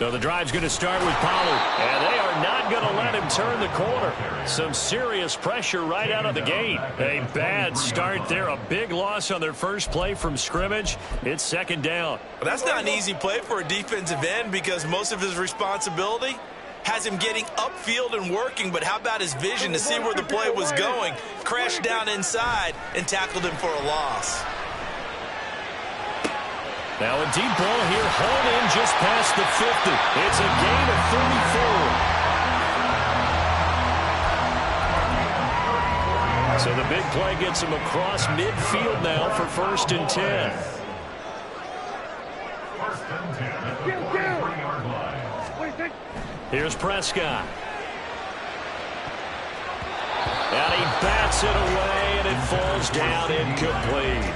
So the drive's going to start with Pollard. And they are not going to let him turn the corner. Some serious pressure right out of the gate. A bad start there. A big loss on their first play from scrimmage. It's second down. Well, that's not an easy play for a defensive end because most of his responsibility has him getting upfield and working, but how about his vision to see where the play was going, crashed down inside, and tackled him for a loss. Now a deep ball here, hauled in just past the 50. It's a gain of 34. So the big play gets him across midfield now for 1st and 10. Here's Prescott. And he bats it away, and it falls down incomplete.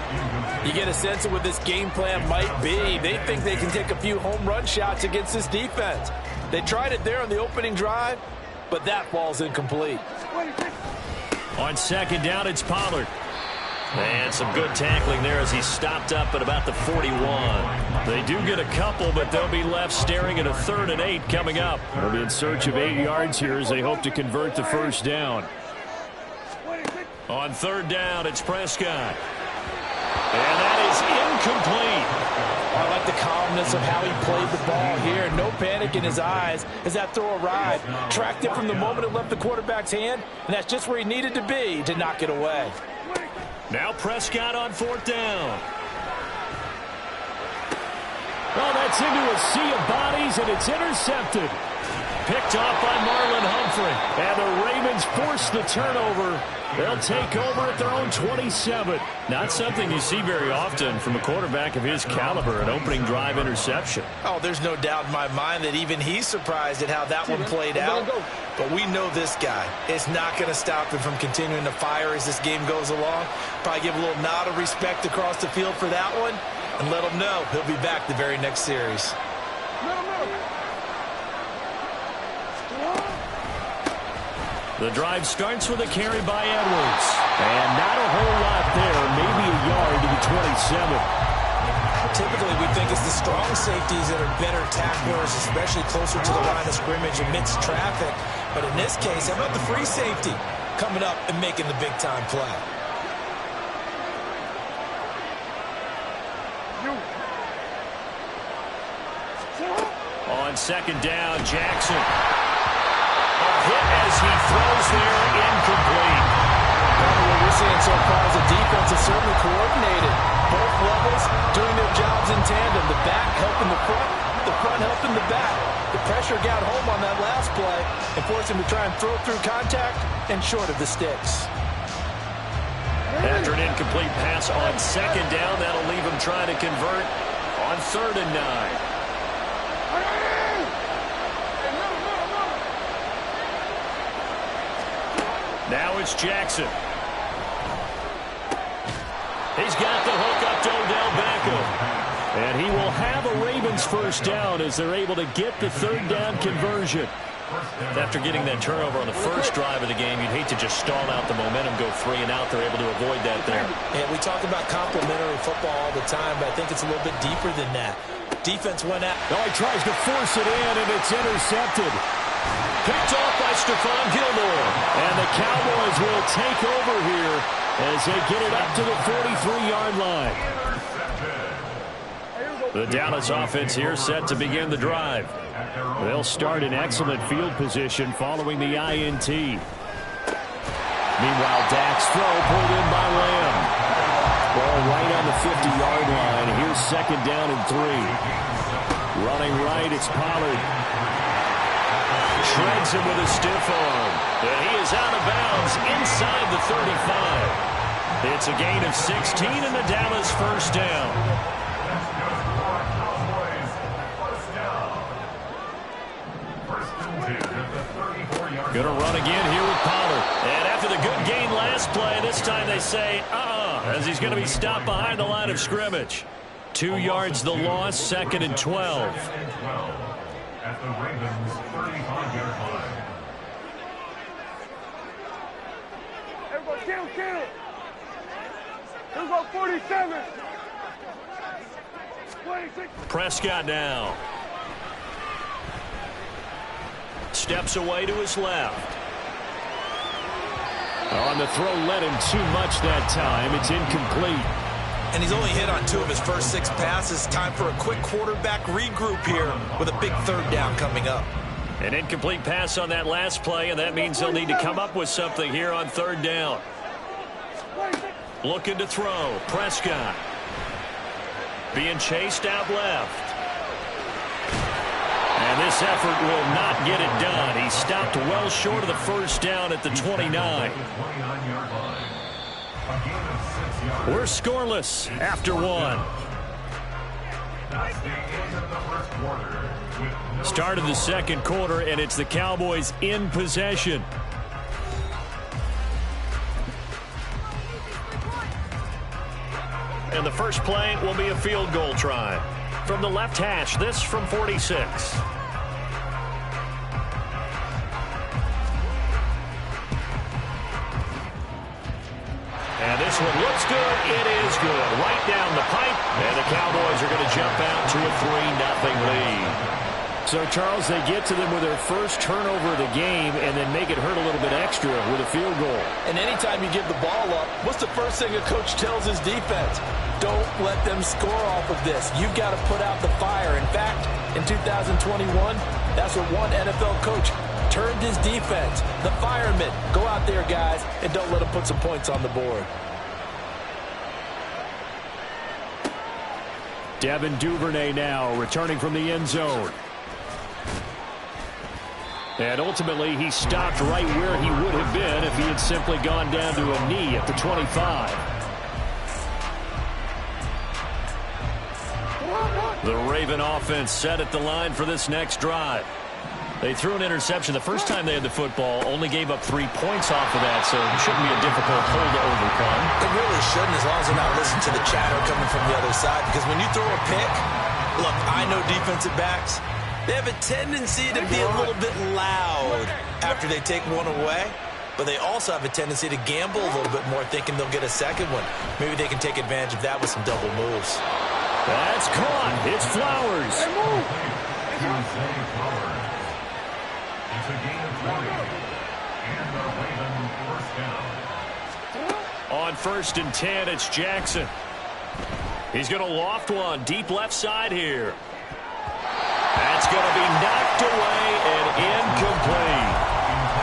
You get a sense of what this game plan might be. They think they can take a few home run shots against this defense. They tried it there on the opening drive, but that falls incomplete. On second down, it's Pollard. And some good tackling there as he stopped up at about the 41. They do get a couple, but they'll be left staring at a 3rd and 8 coming up. They'll be in search of 8 yards here as they hope to convert the first down. On 3rd down, it's Prescott. And that is incomplete. I like the calmness of how he played the ball here. No panic in his eyes as that throw arrived. Tracked it from the moment it left the quarterback's hand, and that's just where he needed to be to knock it away. Now Prescott on 4th down. Well, that's into a sea of bodies, and it's intercepted. Picked off by Marlon Humphrey. And the Ravens force the turnover. They'll take over at their own 27. Not something you see very often from a quarterback of his caliber, an opening drive interception. Oh, there's no doubt in my mind that even he's surprised at how that one played out. But we know this guy is not going to stop him from continuing to fire as this game goes along. Probably give a little nod of respect across the field for that one and let him know he'll be back the very next series. The drive starts with a carry by Edwards. And not a whole lot there, maybe a yard to the 27. Typically, we think it's the strong safeties that are better tacklers, especially closer to the line of scrimmage amidst traffic. But in this case, how about the free safety coming up and making the big-time play? On second down, Jackson. A hit as he throws there, incomplete. What we're seeing so far is the defense is certainly coordinated. Both levels doing their jobs in tandem. The back helping the front helping the back. The pressure got home on that last play and forced him to try and throw through contact and short of the sticks. After an incomplete pass on second down, that'll leave him trying to convert on 3rd and 9. Now it's Jackson. He's got the hook up to Odell Beckham. And he will have a Ravens first down as they're able to get the 3rd down conversion. After getting that turnover on the first drive of the game, you'd hate to just stall out the momentum, go 3 and out. They're able to avoid that there. And we talk about complementary football all the time, but I think it's a little bit deeper than that. Defense went out. Oh, he tries to force it in, and it's intercepted. Picked off by Stephon Gilmore. And the Cowboys will take over here as they get it up to the 43-yard line. The Dallas offense here set to begin the drive. They'll start in excellent field position following the INT. Meanwhile, Dak's throw pulled in by Lamb. Ball right on the 50-yard line. Here's second down and 3. Running right, it's Pollard. Shreds him with a stiff arm. And he is out of bounds inside the 35. It's a gain of 16 and the Dallas first down. Going to run again here with Pollard. And after the good gain last play, this time they say, as he's going to be stopped behind the line of scrimmage. 2 yards the loss, 2nd and 12. At the Ravens 35-yard line. Everybody kill. Here we go, 47. 26. Prescott now. steps away to his left. On the throw, led him too much that time. It's incomplete. And he's only hit on 2 of his first 6 passes. Time for a quick quarterback regroup here with a big 3rd down coming up. An incomplete pass on that last play, and that means they'll need to come up with something here on 3rd down. Looking to throw. Prescott. Being chased out left. And this effort will not get it done. He stopped well short of the 1st down at the 29. We're scoreless after 1. Start of the 2nd quarter, and it's the Cowboys in possession. And the first play will be a field goal try. From the left hash, this from 46. And this one looks good. It is good. Right down the pipe. And the Cowboys are going to jump out to a 3-0 lead. So, Charles, they get to them with their first turnover of the game and then make it hurt a little bit extra with a field goal. And anytime you give the ball up, what's the first thing a coach tells his defense? Don't let them score off of this. You've got to put out the fire. In fact, in 2021, that's what one NFL coach turned his defense. The firemen. Go out there, guys, and don't let them put some points on the board. Devin Duvernay now returning from the end zone. And ultimately, he stopped right where he would have been if he had simply gone down to a knee at the 25. The Raven offense set at the line for this next drive. They threw an interception the first time they had the football, only gave up 3 points off of that, so it shouldn't be a difficult hole to overcome. It really shouldn't, as long as they're not listening to the chatter coming from the other side, because when you throw a pick, look, I know defensive backs, they have a tendency to be a little bit loud after they take one away, but they also have a tendency to gamble a little bit more, thinking they'll get a second one. Maybe they can take advantage of that with some double moves. That's caught. It's Flowers. It's a gain of 20, and the Ravens first down. On 1st and 10, it's Jackson. He's going to loft one deep left side here. That's going to be knocked away and incomplete.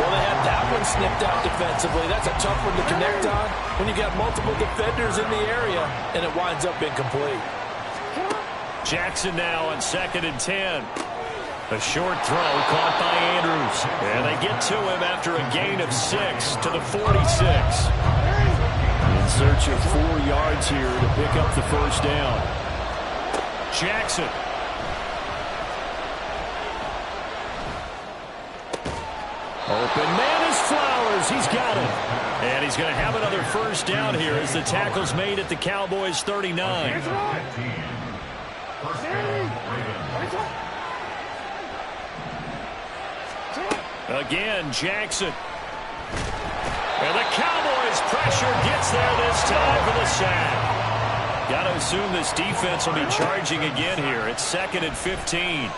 Well, they had that one snipped out defensively. That's a tough one to connect on when you got multiple defenders in the area, and it winds up incomplete. Jackson now on 2nd and 10. A short throw caught by Andrews. And they get to him after a gain of 6 to the 46. In search of 4 yards here to pick up the 1st down. Jackson. Open man is Flowers. He's got it. And he's going to have another 1st down here as the tackle's made at the Cowboys 39. Again, Jackson. And the Cowboys' pressure gets there this time for the sack. Got to assume this defense will be charging again here. It's 2nd and 15.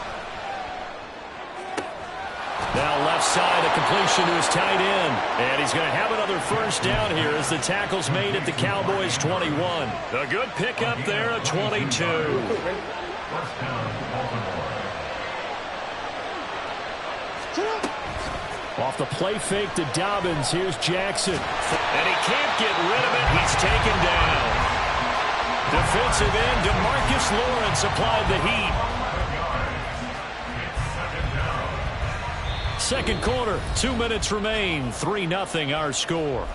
Now left side, a completion to his tight end. And he's going to have another 1st down here as the tackle's made at the Cowboys' 21. A good pickup there at 22. First down, Baltimore. Off the play fake to Dobbins, here's Jackson. And he can't get rid of it. He's taken down. Defensive end DeMarcus Lawrence applied the heat. 2nd quarter, 2 minutes remain. 3-0 our score.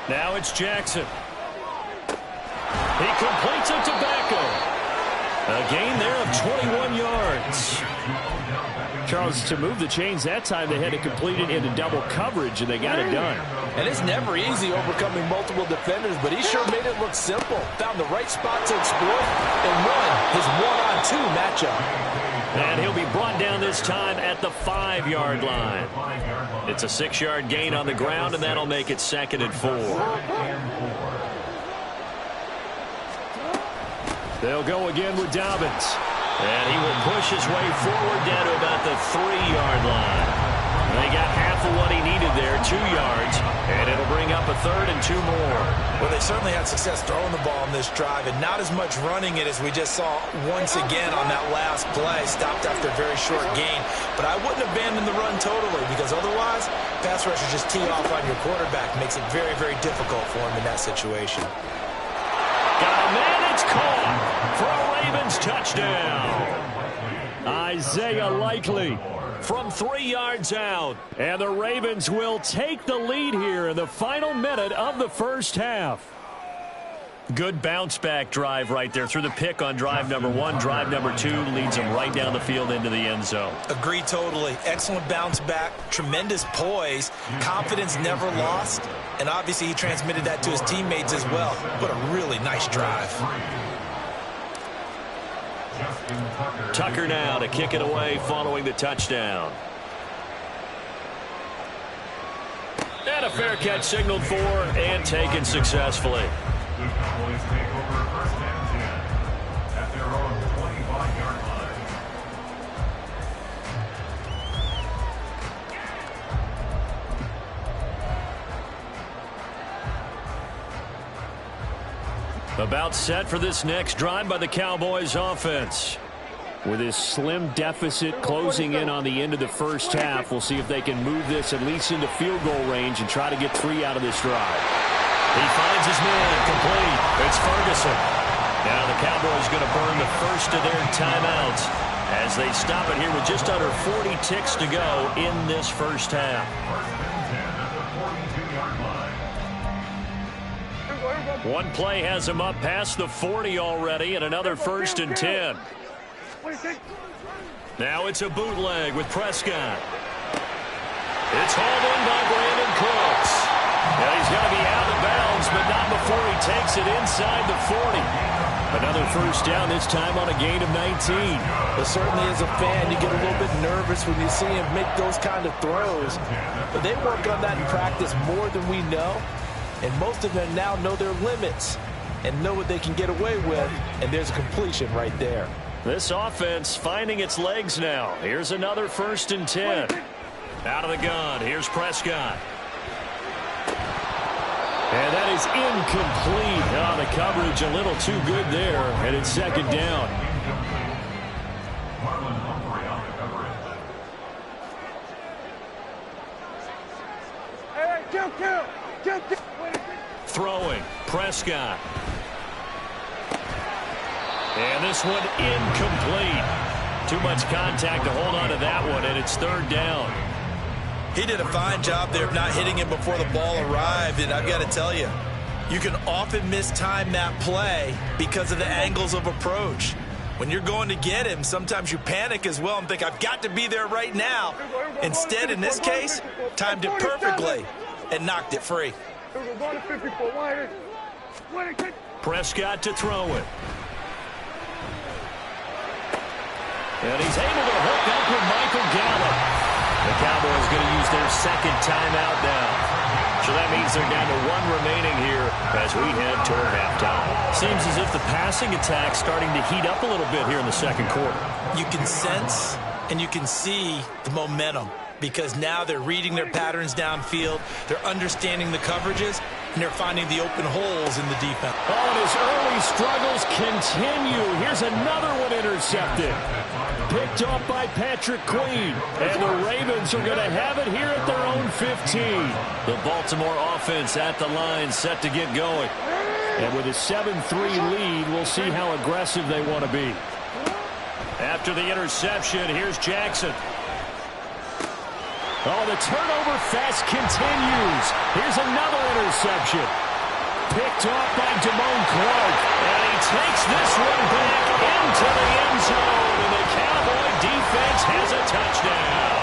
Now it's Jackson. He completes it to Beckham. A gain there of 21 yards. Charles, to move the chains that time, they had to complete it into double coverage, and they got it done. And it's never easy overcoming multiple defenders, but he sure made it look simple. Found the right spot to exploit and won his one-on-two matchup. And he'll be brought down this time at the 5-yard line. It's a 6-yard gain on the ground, and that'll make it 2nd and 4. They'll go again with Dobbins. And he will push his way forward down to about the 3-yard line. They got half of what he needed there, 2 yards, and it'll bring up a 3rd and 2 more. Well, they certainly had success throwing the ball in this drive, and not as much running it as we just saw once again on that last play. Stopped after a very short gain. But I wouldn't abandon the run totally, because otherwise, pass rushers just tee off on your quarterback. Makes it very, very difficult for him in that situation. Got a man, it's caught for a Ravens touchdown. Isaiah Likely from 3 yards out. And the Ravens will take the lead here in the final minute of the first half. Good bounce-back drive right there through the pick on drive number 1. Drive number 2 leads them right down the field into the end zone. Agree totally. Excellent bounce back, tremendous poise, confidence never lost, and obviously he transmitted that to his teammates as well. What a really nice drive. Tucker now to kick it away following the touchdown. And a fair catch signaled for and taken successfully. The Cowboys take over 1st and 10 at their own 25-yard line. About set for this next drive by the Cowboys offense. With his slim deficit closing in on the end of the first half, we'll see if they can move this at least into field goal range and try to get 3 out of this drive. He finds his man complete. It's Ferguson. Now the Cowboys going to burn the first of their timeouts as they stop it here with just under 40 ticks to go in this first half. 1st and 10 at the 42-yard line. One play has him up past the 40 already, and another 1st and 10. Now it's a bootleg with Prescott. It's hauled in by Brandon Cooks. Now he's got to be out of bounds, but not before he takes it inside the 40. Another first down, this time on a gain of 19. But certainly as a fan, you get a little bit nervous when you see him make those kind of throws. But they work on that in practice more than we know. And most of them now know their limits and know what they can get away with. And there's a completion right there. This offense finding its legs now. Here's another 1st and 10. Out of the gun. Here's Prescott. And that is incomplete. Oh, the coverage a little too good there. And it's 2nd down. Marlon Humphrey on the coverage. Hey, kill. Throwing. Prescott. And this one incomplete. Too much contact to hold on to that one, and it's 3rd down. He did a fine job there of not hitting him before the ball arrived, and I've got to tell you, you can often mistime that play because of the angles of approach. When you're going to get him, sometimes you panic as well and think, I've got to be there right now. Instead, in this case, timed it perfectly and knocked it free. Prescott to throw it. And he's able to hook up with Michael Gallup. The Cowboys going to use their 2nd timeout now. So that means they're down to 1 remaining here as we head toward halftime. Seems as if the passing attack's starting to heat up a little bit here in the 2nd quarter. You can sense and you can see the momentum because now they're reading their patterns downfield, they're understanding the coverages, and they're finding the open holes in the defense. Oh, and his early struggles continue. Here's another one intercepted. Picked off by Patrick Queen. And the Ravens are going to have it here at their own 15. The Baltimore offense at the line set to get going. And with a 7-3 lead, we'll see how aggressive they want to be. After the interception, here's Jackson. Oh, the turnover fest continues. Here's another interception. Picked off by Damone Clark. And he takes this one back into the end zone. And the Cowboy defense has a touchdown.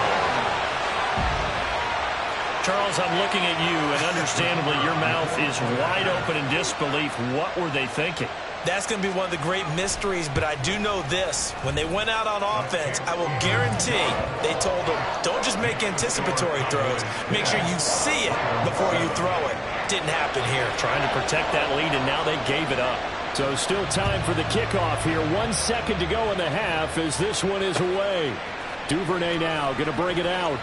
Charles, I'm looking at you, and understandably, your mouth is wide open in disbelief. What were they thinking? That's going to be one of the great mysteries, but I do know this. When they went out on offense, I will guarantee they told them, don't just make anticipatory throws. Make sure you see it before you throw it. Didn't happen here. Trying to protect that lead, and now they gave it up. So still time for the kickoff here. 1 second to go in the half as this one is away. Duvernay now going to bring it out.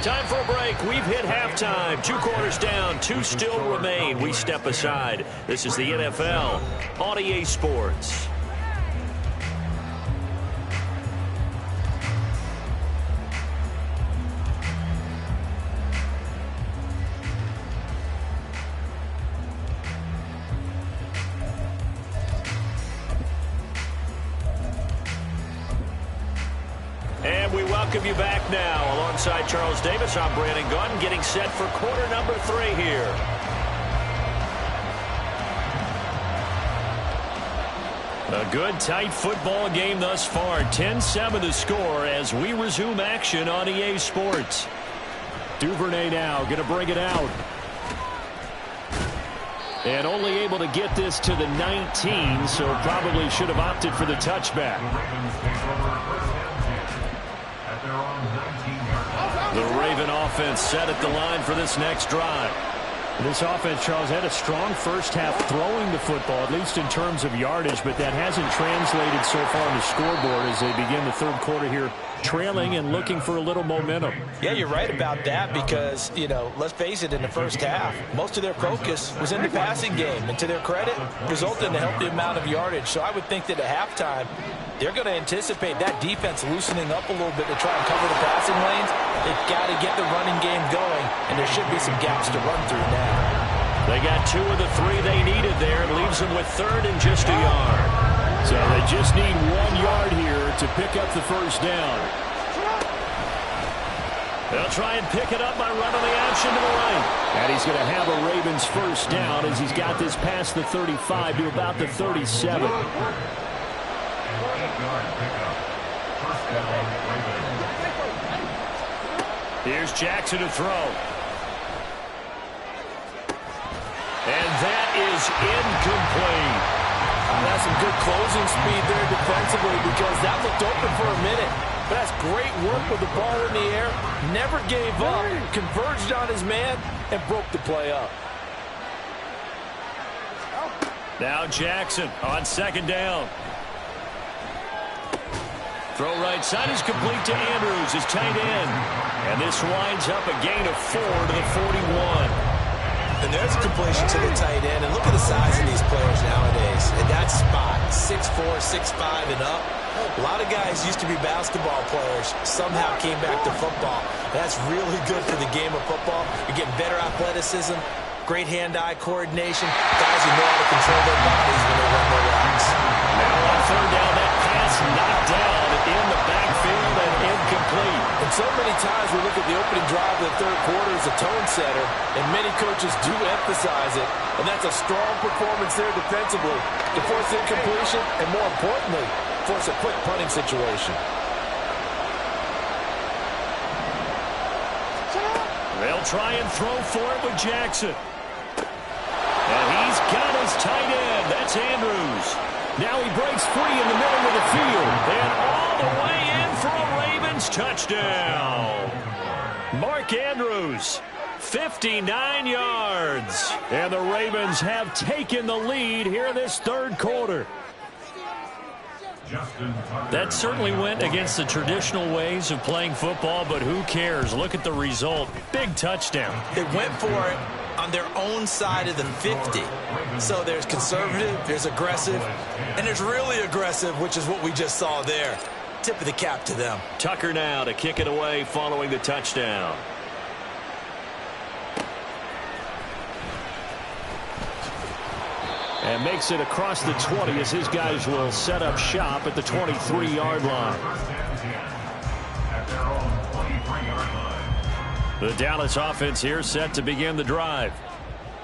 Time for a break. We've hit halftime. 2 quarters down. 2 still remain. We step aside. This is the NFL on EA Sports. And we welcome you back now. Alongside Charles Davis, I'm Brandon Gaudin, getting set for quarter number 3 here. A good, tight football game thus far. 10-7 the score as we resume action on EA Sports. Duvernay now going to bring it out. And only able to get this to the 19, so probably should have opted for the touchback. The Raven offense set at the line for this next drive. This offense, Charles, had a strong first half throwing the football, at least in terms of yardage, but that hasn't translated so far on the scoreboard as they begin the third quarter here, trailing and looking for a little momentum. Yeah, you're right about that because, you know, let's face it, in the first half, most of their focus was in the passing game. And to their credit, resulted in a healthy amount of yardage. So I would think that at halftime, they're going to anticipate that defense loosening up a little bit to try and cover the passing lanes. They've got to get the running game going, and there should be some gaps to run through now. They got 2 of the 3 they needed there. It leaves them with 3rd and just a yard. So they just need 1 yard here to pick up the first down. They'll try and pick it up by running the option to the right. And he's going to have a Ravens first down as he's got this past the 35 to about the 37. Here's Jackson to throw. And that is incomplete. That's some good closing speed there defensively because that looked open for a minute. But that's great work with the ball in the air. Never gave up, converged on his man, and broke the play up. Now Jackson on 2nd down. Throw right side is complete to Andrews, his tight end. And this winds up a gain of 4 to the 41. And there's a completion to the tight end. And look at the size of these players nowadays. In that spot, 6'4", 6'5", and up. A lot of guys used to be basketball players, somehow came back to football. That's really good for the game of football. You're getting better athleticism, great hand-eye coordination, guys who know how to control their bodies when they run their routes. Now on 3rd down, that pass knocked down in the backfield and incomplete. And so many times we look at the opening drive of the third quarter as a tone setter, and many coaches do emphasize it, and that's a strong performance there defensively to force incompletion and, more importantly, force a quick punting situation. They'll try and throw for it with Jackson. And he's got his tight end. That's Andrews. Now he breaks free in the middle of the field. And all the way in for a Ravens touchdown. Mark Andrews, 59 yards. And the Ravens have taken the lead here in this third quarter. That certainly went against the traditional ways of playing football, but who cares? Look at the result. Big touchdown. They went for it on their own side of the 50. So there's conservative, there's aggressive, and there's really aggressive, which is what we just saw there. Tip of the cap to them. Tucker now to kick it away following the touchdown. And makes it across the 20 as his guys will set up shop at the 23-yard line. The Dallas offense here set to begin the drive.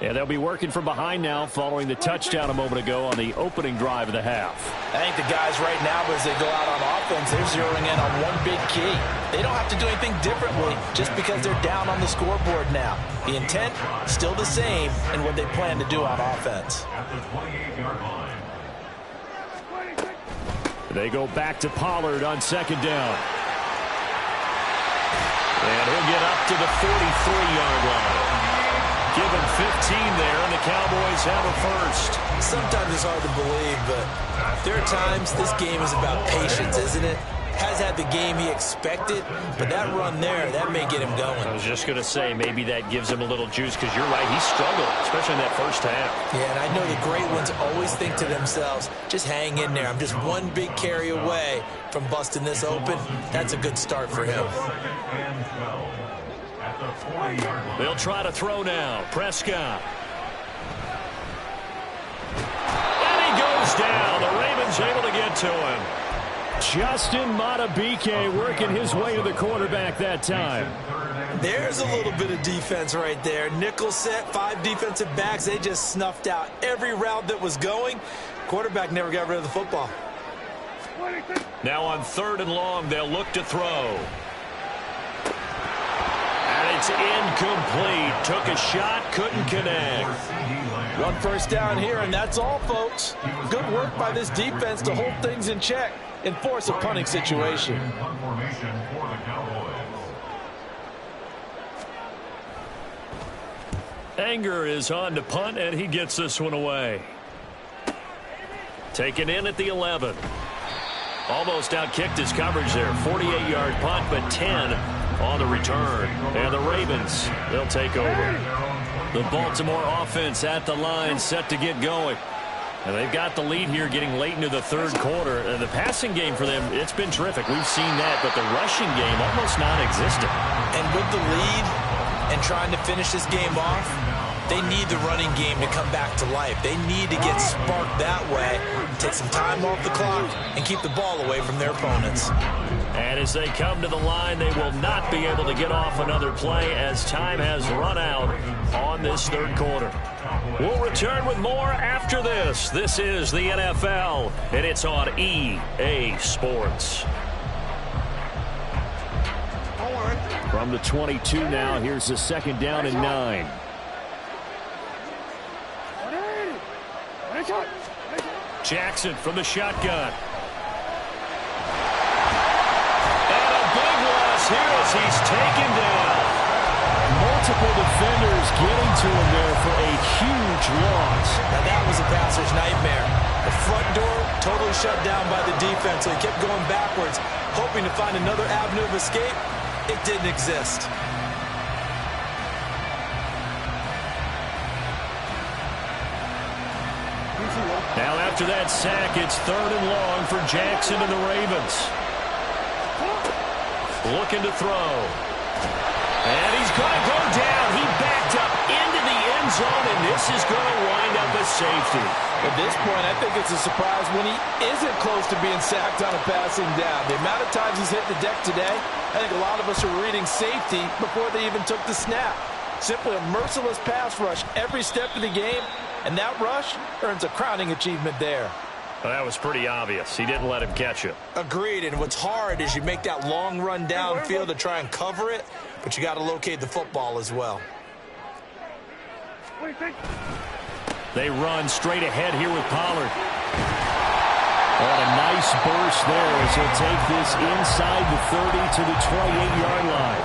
And they'll be working from behind now following the touchdown a moment ago on the opening drive of the half. I think the guys right now, as they go out on offense, they're zeroing in on one big key. They don't have to do anything differently just because they're down on the scoreboard now. The intent, still the same in what they plan to do on offense. At the 28-yard line. They go back to Pollard on second down. And he'll get up to the 43-yard line. Give him 15 there, and the Cowboys have a first. Sometimes it's hard to believe, but there are times this game is about patience, isn't it? Has had the game he expected, but that run there, that may get him going. I was just going to say, maybe that gives him a little juice, because you're right, he struggled, especially in that first half. Yeah, and I know the great ones always think to themselves, just hang in there. I'm just one big carry away from busting this open. That's a good start for him. They'll try to throw now. Prescott. And he goes down. The Ravens able to get to him. Justin Madubuike working his way to the quarterback that time. There's a little bit of defense right there. Nickel set, 5 defensive backs. They just snuffed out every route that was going. Quarterback never got rid of the football. Now on 3rd and long, they'll look to throw. And it's incomplete. Took a shot, couldn't connect. One first down here, and that's all, folks. Good work by this defense to hold things in check and force a punting situation. Anger is on to punt, and he gets this one away. Taken in at the 11. Almost outkicked his coverage there. 48-yard punt, but 10 on the return. And the Ravens, they'll take over. The Baltimore offense at the line, set to get going. And they've got the lead here getting late into the 3rd quarter. And the passing game for them, it's been terrific. We've seen that, but the rushing game almost non-existent. And with the lead and trying to finish this game off, they need the running game to come back to life. They need to get sparked that way, take some time off the clock, and keep the ball away from their opponents. And as they come to the line, they will not be able to get off another play as time has run out on this 3rd quarter. We'll return with more after this. This is the NFL, and it's on EA Sports. From the 22 now, here's the 2nd down and 9. Jackson from the shotgun. And a big loss here as he's taken down. Multiple defenders getting to him there for a huge loss. Now that was a passer's nightmare. The front door totally shut down by the defense, so he kept going backwards, hoping to find another avenue of escape. It didn't exist. Now after that sack, it's 3rd and long for Jackson and the Ravens. Looking to throw. And he's going to go down. He backed up into the end zone, and this is going to wind up a safety. At this point, I think it's a surprise when he isn't close to being sacked on a passing down. The amount of times he's hit the deck today, I think a lot of us are reading safety before they even took the snap. Simply a merciless pass rush every step of the game, and that rush earns a crowning achievement there. Well, that was pretty obvious. He didn't let him catch it. Agreed, and what's hard is you make that long run downfield to try and cover it, but you got to locate the football as well. They run straight ahead here with Pollard. And a nice burst there as he'll take this inside the 30 to the 28-yard line.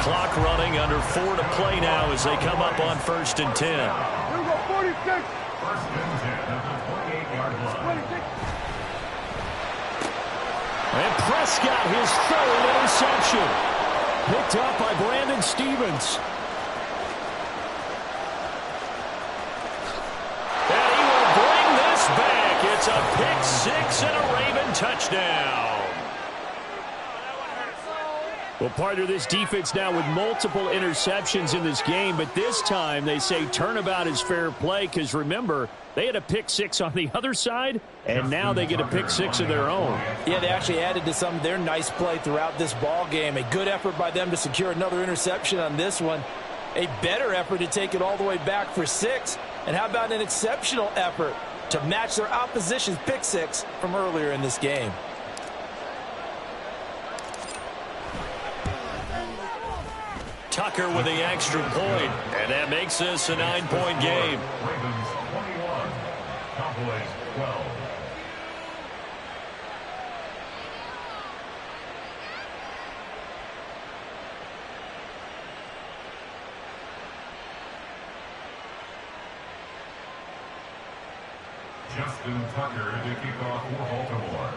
Clock running, under 4 to play now as they come up on 1st and 10. Here we go, 46. First and 10 at the 28-yard line. And Prescott, his 3rd interception. Picked up by Brandon Stephens. And he will bring this back. It's a pick 6 and a Raven touchdown. Well, partner, this defense now with multiple interceptions in this game, but this time they say turnabout is fair play because, remember, they had a pick 6 on the other side, and now they get a pick 6 of their own. Yeah, they actually added to some of their nice play throughout this ball game. A good effort by them to secure another interception on this one. A better effort to take it all the way back for 6. And how about an exceptional effort to match their opposition's pick 6 from earlier in this game? Tucker with the extra point, and that makes this a 9-point game. Ravens 21, Cowboys 12. Justin Tucker to kick off for Baltimore.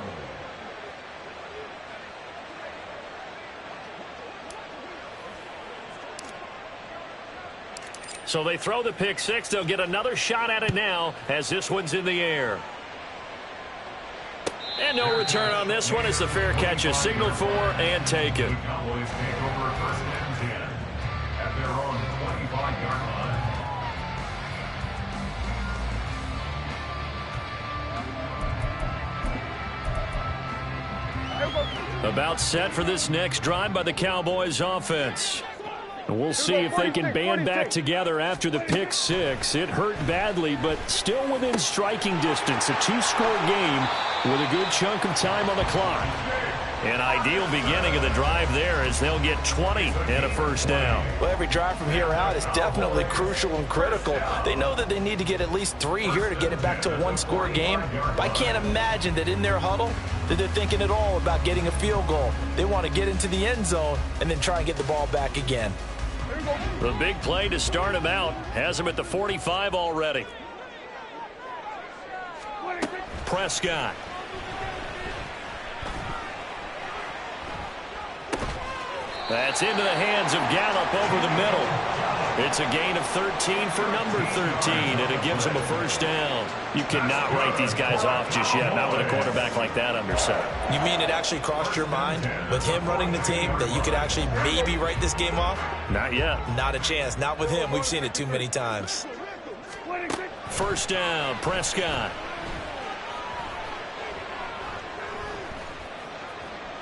So they throw the pick 6. They'll get another shot at it now as this one's in the air. And no return on this one as the fair catch is signaled for and taken. The Cowboys take over first and 10 at their own 25-yard line. About set for this next drive by the Cowboys offense. And we'll see if they can band back together after the pick 6. It hurt badly, but still within striking distance. A 2-score game with a good chunk of time on the clock. An ideal beginning of the drive there as they'll get 20 and a first down. Well, every drive from here out is definitely crucial and critical. They know that they need to get at least 3 here to get it back to a 1-score game. But I can't imagine that in their huddle that they're thinking at all about getting a field goal. They want to get into the end zone and then try and get the ball back again. The big play to start him out has him at the 45 already. Prescott. That's into the hands of Gallup over the middle. It's a gain of 13 for number 13, and it gives him a first down. You cannot write these guys off just yet, not with a quarterback like that under center. You mean it actually crossed your mind with him running the team that you could actually maybe write this game off? Not yet. Not a chance. Not with him. We've seen it too many times. First down, Prescott.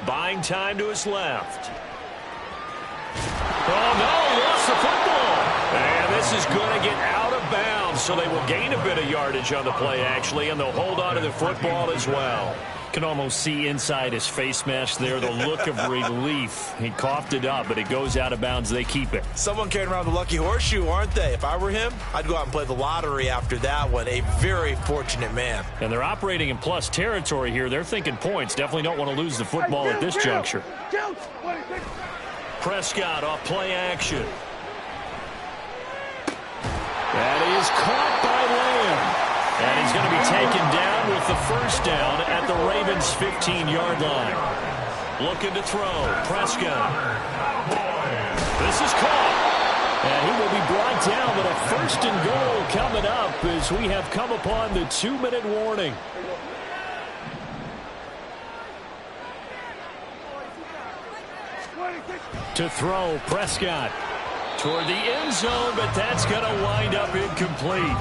Buying time to his left. Oh, no, he lost the football. And this is going to get out of bounds, so they will gain a bit of yardage on the play, actually, and they'll hold on to the football as well. Can almost see inside his face mask there the look of relief. He coughed it up, but it goes out of bounds. They keep it. Someone carrying around the lucky horseshoe, aren't they? If I were him, I'd go out and play the lottery after that one. A very fortunate man. And they're operating in plus territory here. They're thinking points. Definitely don't want to lose the football at this juncture. Prescott off play action. That is caught by Lamb. And he's going to be taken down with the first down at the Ravens' 15-yard line. Looking to throw. Prescott. This is caught. And he will be brought down, but a first and goal coming up as we have come upon the 2-minute warning. To throw, Prescott toward the end zone, but that's going to wind up incomplete.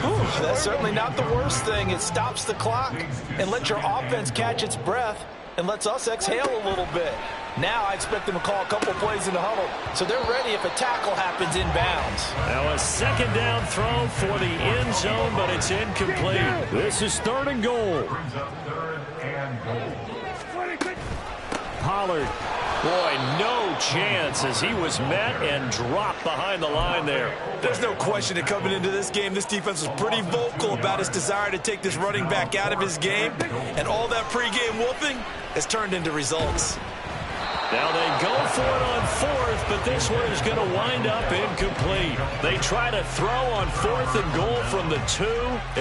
Whew, that's certainly not the worst thing. It stops the clock and lets your offense catch its breath and lets us exhale a little bit. Now I expect them to call a couple plays in the huddle, so they're ready if a tackle happens inbounds. Now a second down throw for the end zone, but it's incomplete. This is 3rd and goal. Brings up 3rd and goal. Pollard. Boy, no chance as he was met and dropped behind the line there. There's no question that coming into this game, this defense was pretty vocal about its desire to take this running back out of his game. And all that pregame whooping has turned into results. Now they go for it on 4th, but this one is going to wind up incomplete. They try to throw on 4th and goal from the 2,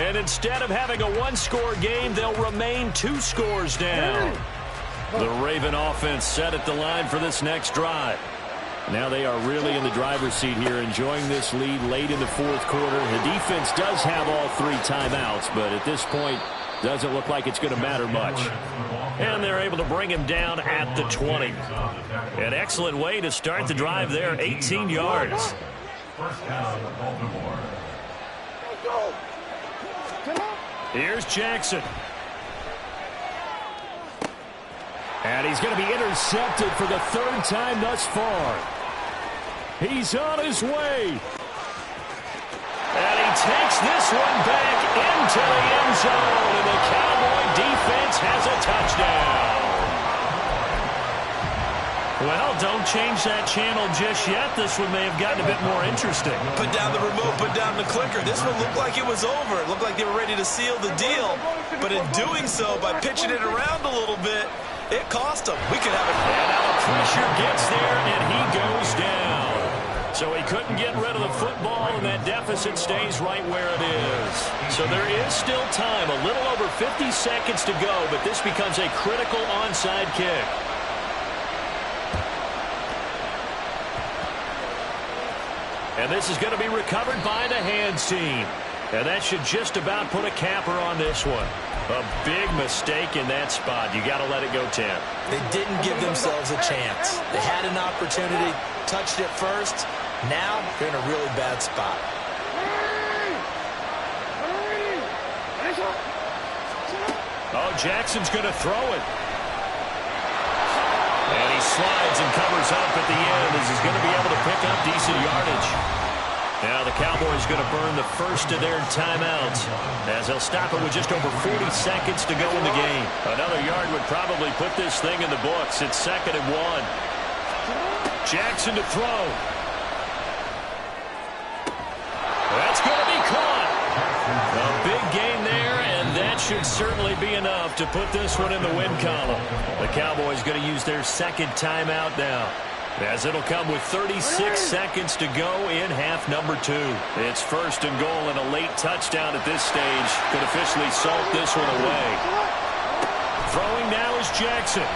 and instead of having a 1-score game, they'll remain 2 scores down. The Raven offense set at the line for this next drive. Now they are really in the driver's seat here, enjoying this lead late in the 4th quarter. The defense does have all 3 timeouts, but at this point, doesn't look like it's going to matter much. And they're able to bring him down at the 20. An excellent way to start the drive there, 18 yards. First down, Baltimore. Here's Jackson. And he's going to be intercepted for the 3rd time thus far. He's on his way. And he takes this one back into the end zone. And the Cowboy defense has a touchdown. Well, don't change that channel just yet. This one may have gotten a bit more interesting. Put down the remote, put down the clicker. This one looked like it was over. It looked like they were ready to seal the deal. But in doing so, by pitching it around a little bit, it cost them. We could have it. And now the pressure gets there, and he goes down. So he couldn't get rid of the football, and that deficit stays right where it is. So there is still time, a little over 50 seconds to go, but this becomes a critical onside kick. And this is going to be recovered by the hands team. And that should just about put a capper on this one. A big mistake in that spot. You got to let it go, Tim. They didn't give themselves a chance. They had an opportunity, touched it first. Now they're in a really bad spot. Oh, Jackson's going to throw it. And he slides and covers up at the end as he's going to be able to pick up decent yardage. Now the Cowboys going to burn the first of their timeouts as they'll stop it with just over 40 seconds to go in the game. Another yard would probably put this thing in the books. It's 2nd and 1. Jackson to throw. That's going to be caught. A big gain there, and that should certainly be enough to put this one in the win column. The Cowboys going to use their second timeout now, as it'll come with 36 seconds to go in half number 2. It's 1st and goal, and a late touchdown at this stage could officially salt this one away. Throwing now is Jackson.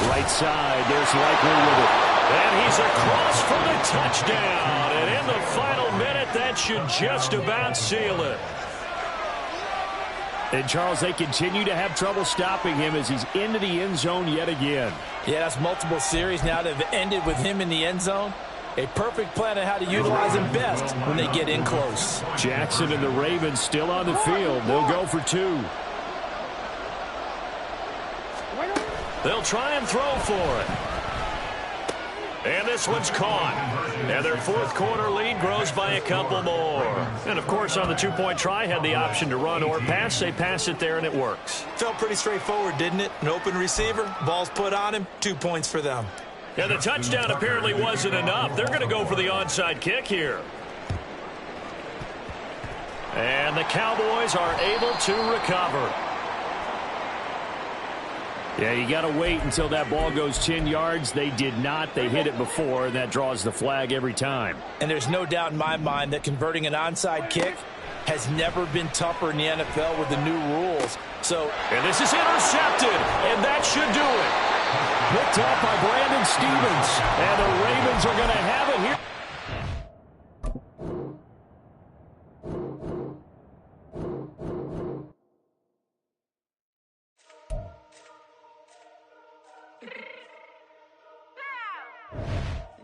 Right side, there's Likely with it. And he's across for the touchdown. And in the final minute, that should just about seal it. And, Charles, they continue to have trouble stopping him as he's into the end zone yet again. Yeah, that's multiple series now that have ended with him in the end zone. A perfect plan on how to utilize him best when they get in close. Jackson and the Ravens still on the field. They'll go for 2. They'll try and throw for it. And this one's caught. And their fourth quarter lead grows by a couple more. And, of course, on the two-point try, had the option to run or pass. They pass it there, and it works. Felt pretty straightforward, didn't it? An open receiver, ball's put on him, 2 points for them. Yeah, the touchdown apparently wasn't enough. They're going to go for the onside kick here. And the Cowboys are able to recover. Yeah, you got to wait until that ball goes 10 yards. They did not. They hit it before, and that draws the flag every time. And there's no doubt in my mind that converting an onside kick has never been tougher in the NFL with the new rules. And this is intercepted, and that should do it. Picked up by Brandon Stephens, and the Ravens are going to have it here.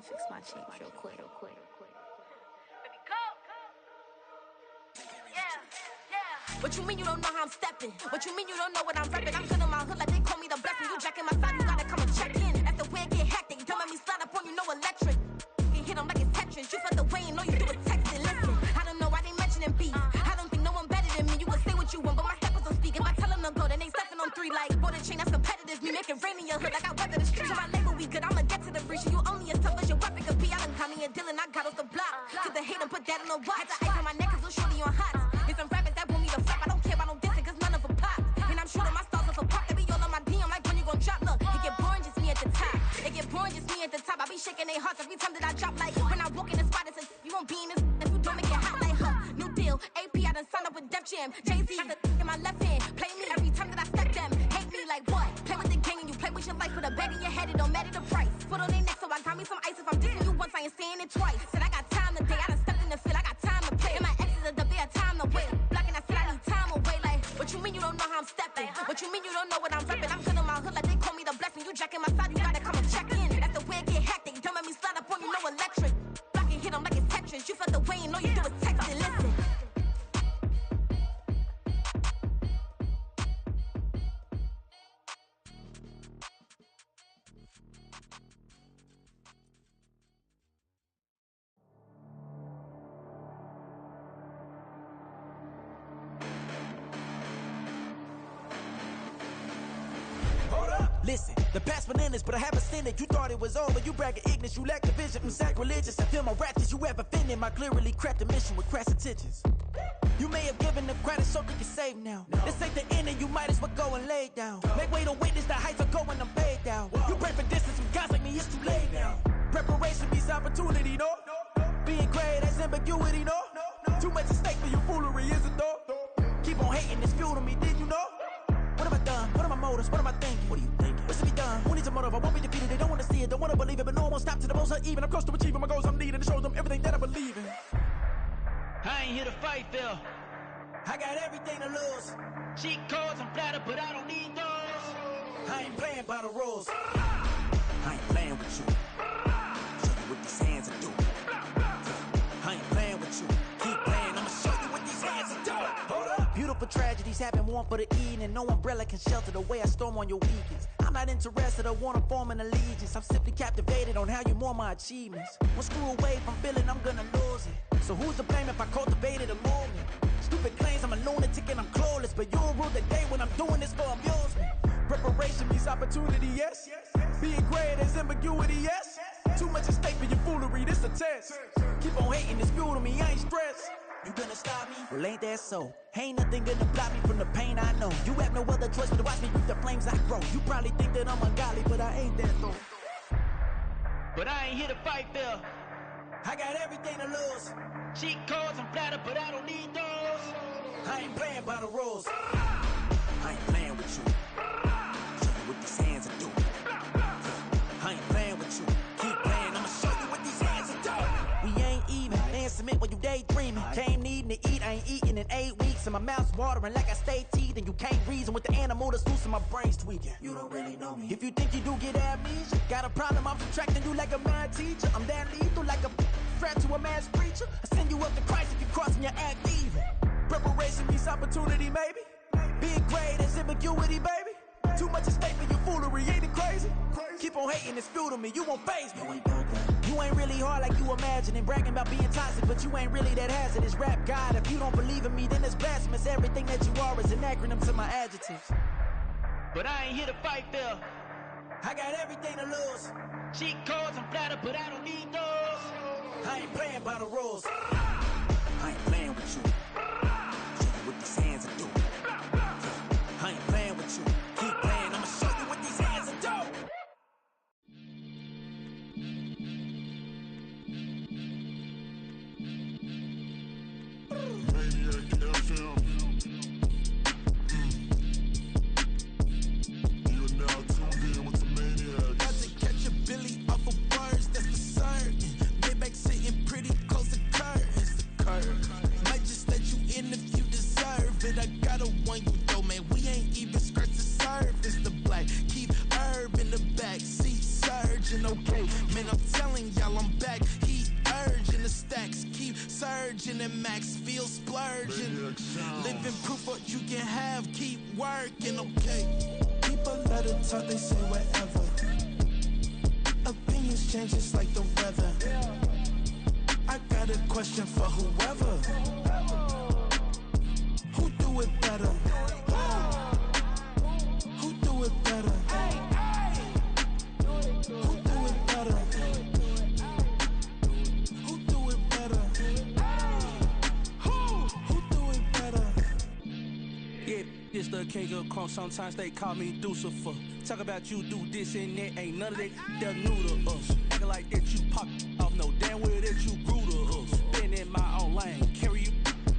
Fix my cheek real quick. What you mean you don't know how I'm stepping? What you mean you don't know what I'm repping? I'm good in my hood like they call me the blessing. You jacking my side, you gotta come and check in. That's the way it get hectic. Don't let me slide up on you, no electric. You hit them like it's Tetris. You felt the way and know you do it texting. Listen, I don't know why they mentioning beef. I don't think no one better than me. You can say what you want, but my steppers don't speak. If I tell them to go, then they stepping on 3 like border chain. That's competitive. Me make it rain in your hood like I weather the street. So my label we good. I'ma get to the breach. You only as tough as your weapon could be. I done Connie and Dylan. I got off the block. To the hate and put that on the watch. The ice on my neck is little shorty on hot. It's some rappers that want me to flap. I don't care about no dissing cause none of them pop. And I'm shooting my stars off a pop. They be all on my DM like when you gon' drop. Look, it get boring just me at the top. It get boring just me at the top. I be shaking their hearts every time that I drop. Like when I walk in the spot, it's you won't be in this if you don't make it hot like new deal. AP, I done signed up with Def Jam. Jay-Z got the in my left hand. Play me every time that I step them. Hate me like what? Play with the gang and you play with your life. Put a bag in your head, it don't matter the price. Put on their neck, so I got me some ice. If I'm dissing you once, I ain't saying it twice. Said I got time today, I done stepped in the field, I got time to play. And my exes are the bare time to wait. Blocking, I said I need time away. Like, what you mean you don't know how I'm stepping? What you mean you don't know what I'm repping? I'm good in my hood like they call me the blessing. You jacking my side, you gotta come and check in. That's the way it get hectic. Don't let me slide up on you, no electric. Blocking, hit them like it's Tetris. You felt the way and know you do it texting. Listen. Listen, the past bananas, but I haven't seen it. You thought it was over, you bragging ignorance, you lack the vision. I'm sacrilegious, I feel my wrath as you ever offended. My clearly crafted mission with crass intentions. You may have given them credit so they can save now. This ain't the end and you might as well go and lay down. Make way to witness the heights are going, I'm paid down. You pray for distance with guys like me, it's too late now. Preparation means opportunity, no? Being great, that's ambiguity, no? Too much at stake for your foolery, is it though? Keep on hating, it's fuel to me, did you know? What have I done? What are my motives? What am I thinking? What are you thinking? What's to be done? Who needs a motive? I won't be defeated. They don't want to see it, don't want to believe it, but no one will stop to the most even. I'm close to achieving my goals. I'm needing to show them everything that I believe in. I ain't here to fight, Phil. I got everything to lose. Cheat codes, I'm flattered, but I don't need those. I ain't playing by the rules. I ain't playing with you. Show you what these hands are doing. I ain't playing with you. Keep playing, I'ma show you what these hands are doing. Hold up. Beautiful tragedies happen, one for the evening. No umbrella can shelter the way I storm on your weekends. I'm not interested, I wanna form an allegiance. I'm simply captivated on how you more my achievements. One screw away from feeling I'm gonna lose it. So who's to blame if I cultivated a movement? Stupid claims I'm a lunatic and I'm clueless, but you'll rule the day when I'm doing this for amusement. Preparation means opportunity, yes. Being great is ambiguity, yes. Too much at stake for your foolery, this a test. Keep on hating, it's fuel to me, I ain't stressed. You gonna stop me? Well, ain't that so? Ain't nothing gonna block me from the pain I know. You have no other choice but to watch me reap the flames I grow. You probably think that I'm ungodly, but I ain't that though. But I ain't here to fight, Phil. I got everything to lose. Cheat codes, I'm flattered, but I don't need those. I ain't playing by the rules. I ain't playing with you. Show you what these hands are doing. I ain't playing with you. Keep playing, I'ma show you what these hands are doing. We ain't even. Man, submit when you daydreaming. Came needing to eat, I ain't eating in 8 weeks. And my mouth's watering like I stay teeth. And you can't reason with the animal that's loose and my brain's tweaking. You don't really know me. If you think you do get amnesia, got a problem, I'm subtracting you like a mad teacher. I'm that lethal like a threat to a mass preacher. I send you up to Christ if you crossing your act evil. Preparation means opportunity, maybe. Being great is ambiguity, baby. Too much at stake for your foolery, ain't it crazy? Keep on hating, it's fuel to me, you won't faze me. You ain't really hard like you imagine and bragging about being toxic, but you ain't really that hazardous. Rap God, if you don't believe in me, then it's blasphemous. Everything that you are is an acronym to my adjectives. But I ain't here to fight, Phil. I got everything to lose. Cheat codes, I'm flattered, but I don't need those. I ain't playing by the rules. I ain't playing with you. Show you what these hands are doing. I ain't playing with you. Keep playing, I'ma show you what these hands are doing. Maniac FM. You're now tuned in with the Maniacs. Got to catch a Billy off of words, that's for certain. Maybach sitting pretty close to curtains. The curve might just let you in if you deserve it. I got a one you though, man. We ain't even scratched the surface. The black keep herb in the back seat surging. Okay, man, I'm telling y'all I'm back. Heat urging the stacks keep surging and max feel splurging. Living proof what you can have. Keep working, okay. People let it talk, they say whatever. Opinions change just like the weather. I got a question for whoever. Who do it better? Who do it better? Who do it better? Who do it better? Who do it better? Yeah, it's the king of crunk. Sometimes they call me Lucifer. Talk about you do this and that. Ain't none of that they're new to us. Acting like that you pop off. No damn well that you grew to us. Been in my own lane. Carry you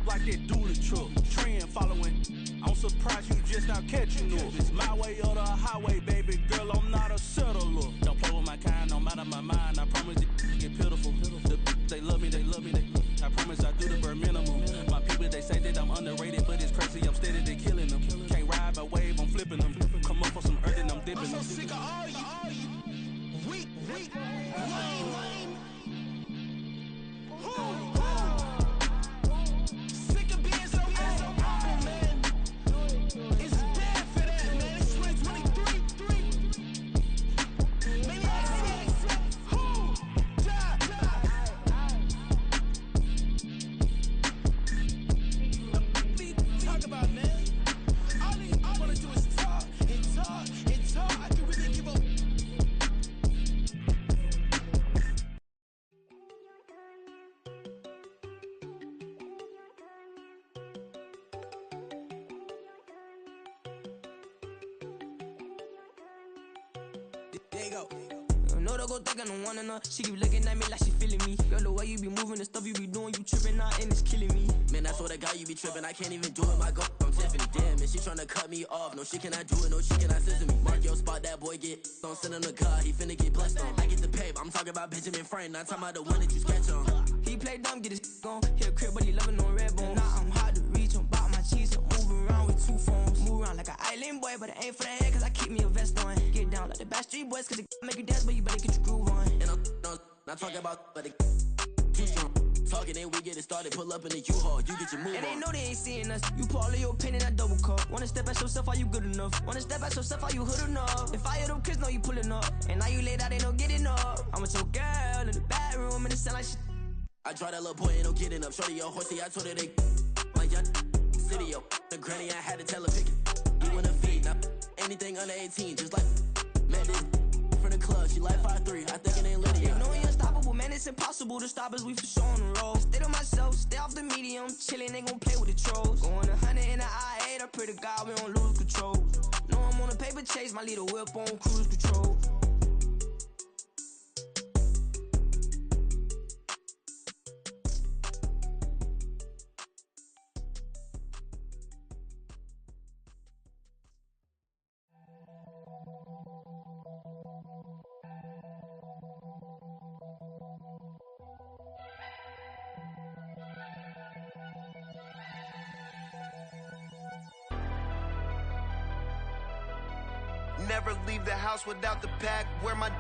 like that dually truck. Trend following. I'm surprised you just not catching up. It's my way or the highway, baby girl. I'm not a settler. Don't play with my kind, no matter my mind. I promise it get pitiful. They love me, they love me, I promise I do the bare minimum. My people, they say that I'm underrated, but it's crazy, I'm steady, they killing them. Can't ride my wave, I'm flipping them. Come up for some earth and I'm dipping them. I'm so sick of all you weak, lame. Sick of being so humble, man. It's dead for that, man. It's 2023. Maniacs. Who? Die. There you go. No, don't go thinking I don't want enough. She keep looking at me like she feeling me. Girl, the way you be moving, the stuff you be doing, you tripping out and it's killing me. Man, that's what I got, you be tripping. I can't even do it, my go. I'm Tiffany. Damn, and she tryna cut me off. No, she cannot do it, no, she cannot scissor me. Mark your spot, that boy get. Don't send him the car, he finna get blessed on. I get the pay, I'm talking about Benjamin Franklin. Not talking about the one that you sketch on. He play dumb, get his gone. Hit a crib, but he loving on red bone. Now I'm hard to reach, I'm bout my cheese. I'm moving around with 2 phones. Move around like an island boy, but it ain't for the head, cause I keep me a vest on. Get down like the Backstreet Boys, cause it make you dance, but you better get your groove on. And I'm not talking about, but it too strong. Talking and we get it started, pull up in the U-Haul, you get your move and on. they know they ain't seeing us. You pull all of your pain in that double cup. Wanna step at yourself, are you good enough? Wanna step at yourself, are you hood enough? If I hear them kids, know you pulling up. And now you laid out, they don't get enough. I'm with your girl in the bedroom, and it sound like shit. I draw that little boy, ain't no getting up. Shorty, your horsey, I told her they my young city, yo. The granny, I had to tell her pick it. You wanna feed, now anything under 18, just like met this from the club. She like 5'3", I think it ain't Lydia. You know we unstoppable, man, it's impossible to stop us, we for sure on the road. Stay to myself, stay off the medium, chillin', ain't gon' play with the trolls. Going 100 in the I-8, I pray to God we don't lose control. Know I'm on a paper chase, my little whip on cruise control. Never leave the house without the pack. Where my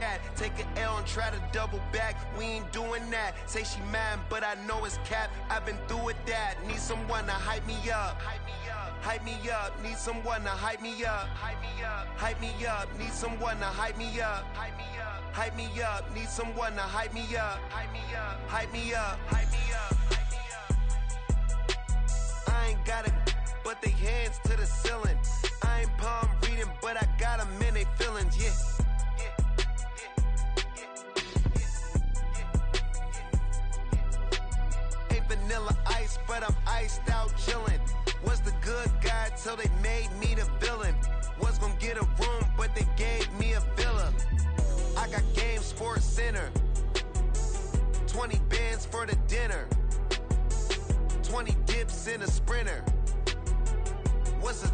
at? Take an L and try to double back. We ain't doing that. Say she mad, but I know it's cap. I've been through with that. Need someone to hype me up. Hype me up. Hype me up. Need someone to hype me up. Hype me up. Hype me up. Need someone to hype me up. Hype me up. Hype me up. Need someone to hype me up. Hype me up. Hype me up. Hype me up. Hype me up. I ain't got it, but they hands to the ceiling. I ain't palm reading, but I got them in they feelings, yeah. Ain't vanilla ice, but I'm iced out chillin'. Was the good guy till they made me the villain. Was gonna get a room, but they gave me a villa. I got Game Sports Center. 20 bands for the dinner. 20 dips in a Sprinter. What's a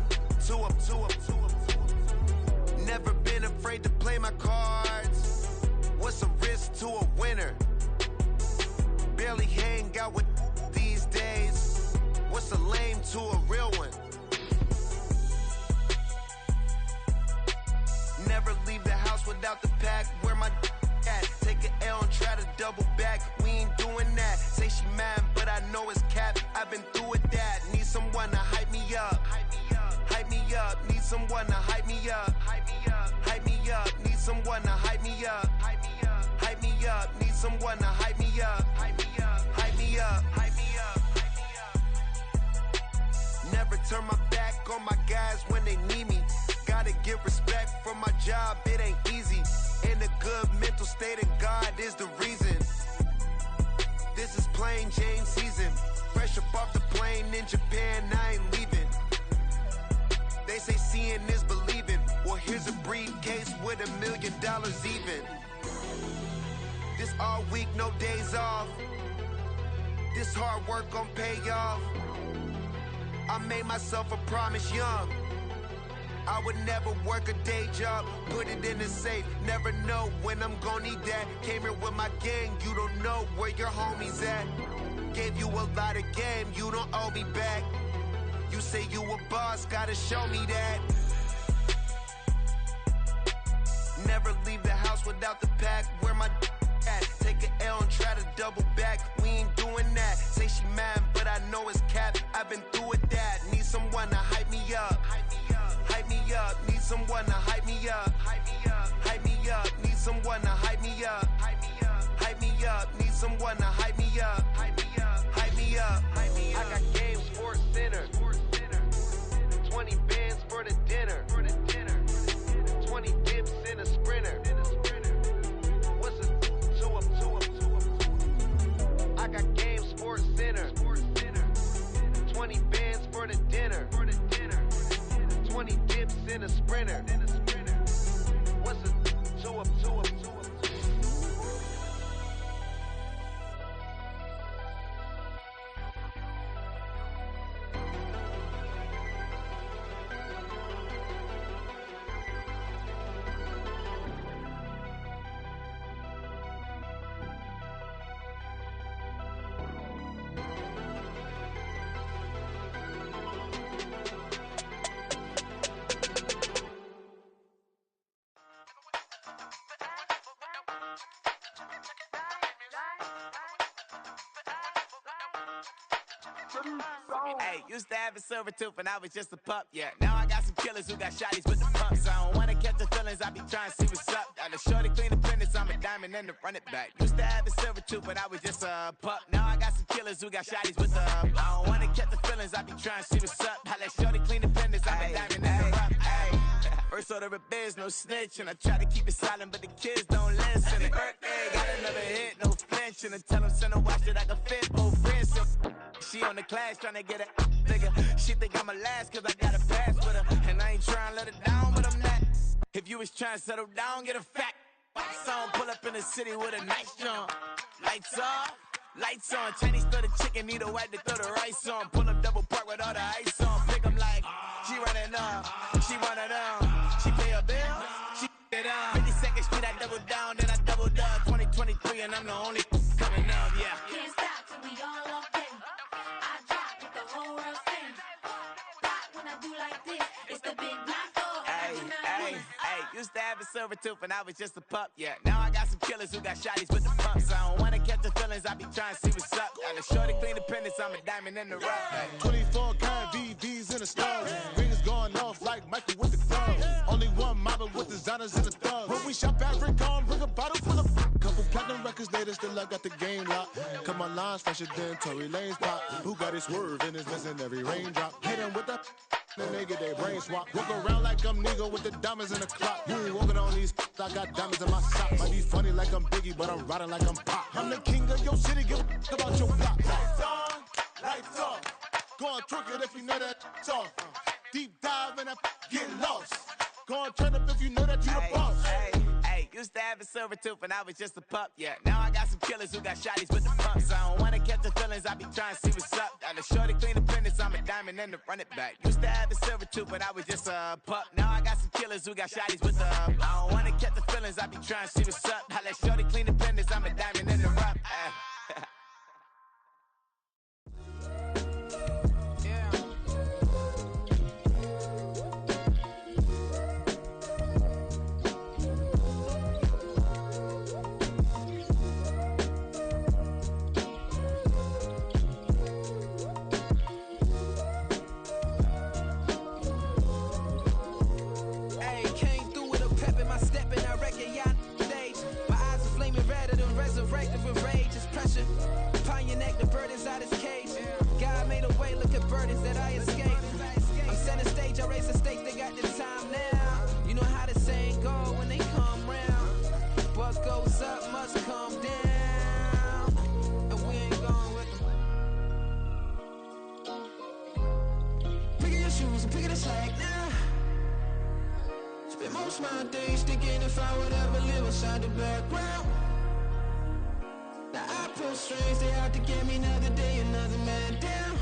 never been afraid to play my cards. What's a risk to a winner? Barely hang out with these days. What's a lame to a real one? Never leave the house without the pack. Where my at? Take an L and try to double back. We ain't doing that. Say she mad, but I know it's cap. I've been through with that. Need someone to hype me up. Hype me up. Hype me up. Need someone to hype me up. Hype me up. Hype me up. Need someone to hype me up. Hype me up. Hype me up. Need someone to hype me up. Hype me up. Hype me up. Hype me up. Hype me up. Never turn my back on my guys when they need me. Gotta give respect for my job, it ain't easy. In a good mental state and God is the reason. This is plain Jane season. Fresh up off the plane in Japan, I ain't leaving. They say seeing is believing. Well, here's a briefcase with $1 million even. This all week, no days off. This hard work gon' pay off. I made myself a promise young. I would never work a day job, put it in the safe. Never know when I'm gon' need that. Came here with my gang, you don't know where your homies at. Gave you a lot of game, you don't owe me back. You say you a boss, gotta show me that. Never leave the house without the pack. Where my at? Take an L and try to double back. We ain't doing that. Say she mad, but I know it's cap. I've been through with that. Need someone to hype me up. Hype me up. Hype me up. Need someone to hype me up. Hype me up. Hype me up. Need someone to hype me up. Hype me up. Hype me up. Need someone to hype me up. Hype me up. Hype me up. Hype me up. I got Game Sports Center. 20 bands for the dinner. 20 dips in a Sprinter. What's a two up? I got Game Sports Center. 20 bands for the dinner. 20 dips in a Sprinter. What's a Hey, used to have a silver tooth when I was just a pup, yeah. Now I got some killers who got shotties with the pumps. I don't wanna catch the feelings, I be trying to see what's up. Got a shorty clean the fitness, I'm a diamond and to run it back. Used to have a silver tooth when I was just a pup. Now I got some killers who got shotties with the I don't wanna catch the feelings, I be trying to see what's up. I let shorty clean the fitness, I'm a diamond and to run it back. First order of biz, no snitch, and I try to keep it silent, but the kids don't listen. Happy birthday, got another hit, no flinch, and I tell them send a watch that I can fit both wrists. She on the class trying to get a nigga. She think I'm a last cause I got a pass with her. And I ain't trying to let her down, but I'm not. If you was trying to settle down, get a fat song. Pull up in the city with a nice jump. Lights off, lights on. Chinese throw the chicken, need a wipe to throw the rice on. Pull up double park with all the ice on. Pick 'em like, she running up, she one of them. She pay her bill, she it up. 52nd Street, I double down, then I doubled up. 2023 and I'm the only coming up, yeah. Can't stop till we all up in. I drop with the whole world sing. Pop when I do like this, it's the big black dog. Hey, used to have a silver tooth when I was just a pup, yeah. Now I got some killers who got shotties with the pumps. I don't wanna catch the feelings, I be trying to see what's up. Got a shorty clean the pendants, I'm a diamond in the rough. Hey. 24 karat VVs in the stars. Rings going off like Michael with the club. Only one model with designers in the thugs. When we shop at Rick on, bring a bottle full of couple platinum records later, still I got the game locked. Come on, lines fresher than Tory Lane's pop. Who got his swerve and is missing every raindrop? Hit him with the then they get their brain swap. Walk around like I'm Nego with the diamonds in the clock. You ain't walking on these, I got diamonds in my socks. Might be funny like I'm Biggie, but I'm riding like I'm Pop. I'm the king of your city, give a about your block. Lights on, lights off. Go on, twerk it if you know that off. Deep dive and I get lost. Go on, turn up if you know that you the boss. Hey, used to have a silver tooth when I was just a pup, yeah. Now I got some killers who got shotties with the pumps. I don't wanna catch the feelings, I be trying to see what's up. Got a shorty clean the pendants, I'm a diamond and to run it back. Used to have a silver tooth when I was just a pup. Now I got some killers who got shotties with the I don't wanna catch the feelings, I be trying to see what's up. I let shorty clean the pendants, I'm a diamond and to run it. Resurrected with rage, it's pressure. Pontiac, the burdens out his cage. God made a way, look at burdens that I escaped. I'm center stage, I raise the stakes, they got the time now. You know how the saying go when they come round. What goes up must come down. And we ain't going with them. Picking your shoes and picking the slack now. Spend most of my days thinking if I would ever live inside the background. Now I pull strings, they out to get me another day, another man down.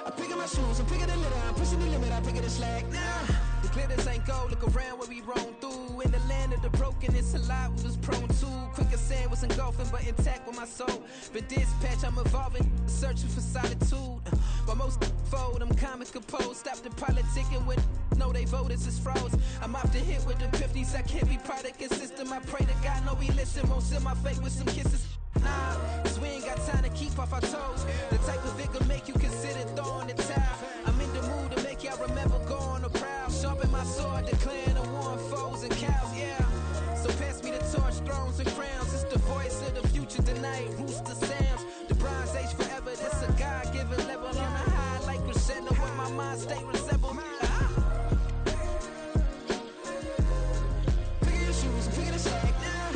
I'm picking my shoes, I'm picking the litter, I'm pushing the limit, I'm picking the slack now. The glitters ain't gold, look around where we roam through. In the land of the broken, it's a lot we was prone to. Quicker sand was engulfing, but intact with my soul. But dispatch, I'm evolving, searching for solitude. While most fold, I'm comic composed. Stop the politicking with no, they voters is froze. I'm often hit with the 50s, I can't be product and system. I pray to God, no, we listen, won't seal my fate with some kisses. Nah, cause we ain't got time to keep off our toes. The type of it can make you consider throwing the towel. I'm in the mood to make y'all remember going to proud. Sharpen my sword, declaring the war on foes and cows, yeah. So pass me the torch, thrones and crowns. It's the voice of the future tonight, rooster sounds. The Bronze Age forever, this a God-given level. On a high like crescendo, when my mind stay resemble. Picking your shoes and picking the slack now.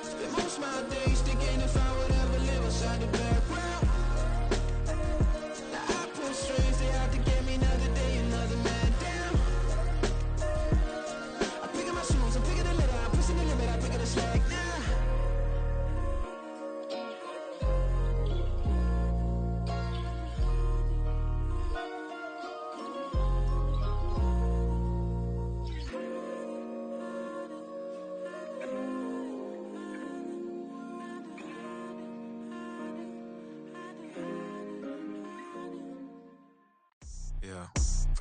Spend most of my days thinking if I would ever live inside the background.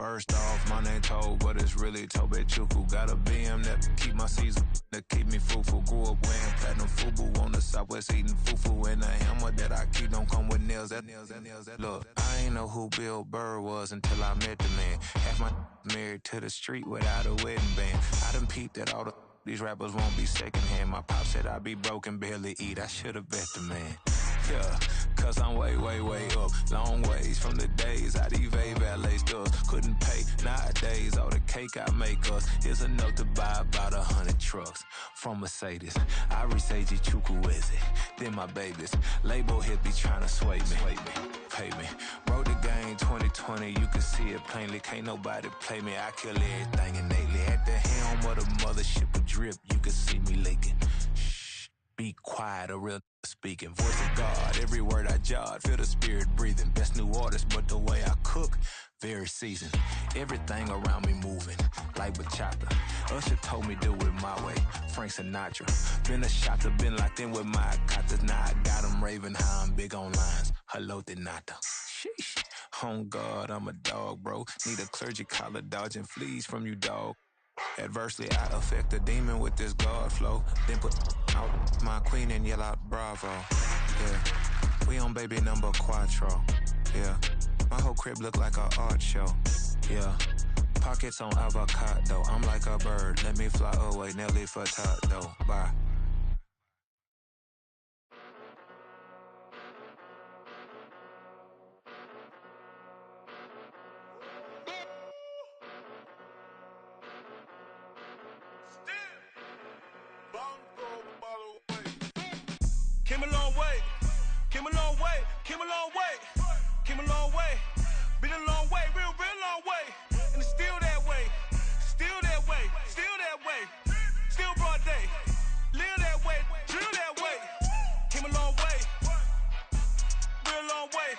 First off, my name Tobe, but it's really Tobe Chuku. Got a BM that keep my season, that keep me fufu. Grew up wearing platinum fubu on the Southwest eating fufu. And the hammer that I keep don't come with nails. Look, I ain't know who Bill Burr was until I met the man. Half my married to the street without a wedding band. I done peeped that all these rappers won't be secondhand. My pop said I'd be broken, barely eat. I should've bet the man. Yeah, cause I'm way, way, way up. Long ways from the days I evade valet stores. Couldn't pay nowadays. All the cake I make us is enough to buy about 100 trucks from Mercedes. I resage Chukwueze, then my babies. Label hit be trying to sway me. Pay me. Wrote the game 2020, you can see it plainly. Can't nobody play me. I kill everything innately. At the helm of the mothership of drip, you can see me leaking. Shh, be quiet, a real speaking. Voice of God, every word I jot, feel the spirit breathing. Best new artist, but the way I cook, very seasoned. Everything around me moving, like bachata. Usher told me do it my way, Frank Sinatra. Been a shotter, been locked in with my katas. Now I got them raving how I'm big on lines. Hello, Denata. Sheesh. On God, I'm a dog, bro. Need a clergy collar, dodging fleas from you, dog. Adversely, I affect the demon with this God flow. Then put out my queen and yell out bravo. Yeah, we on baby number quattro. Yeah, my whole crib look like an art show. Yeah, pockets on avocado. I'm like a bird, let me fly away. Nelly Furtado, bye. Came a long way, came a long way, came a long way, came a long way, been a long way, real long way, and it's still that way, still that way, still that way, still broad day, live that way, drill that way, came a long way, real long way,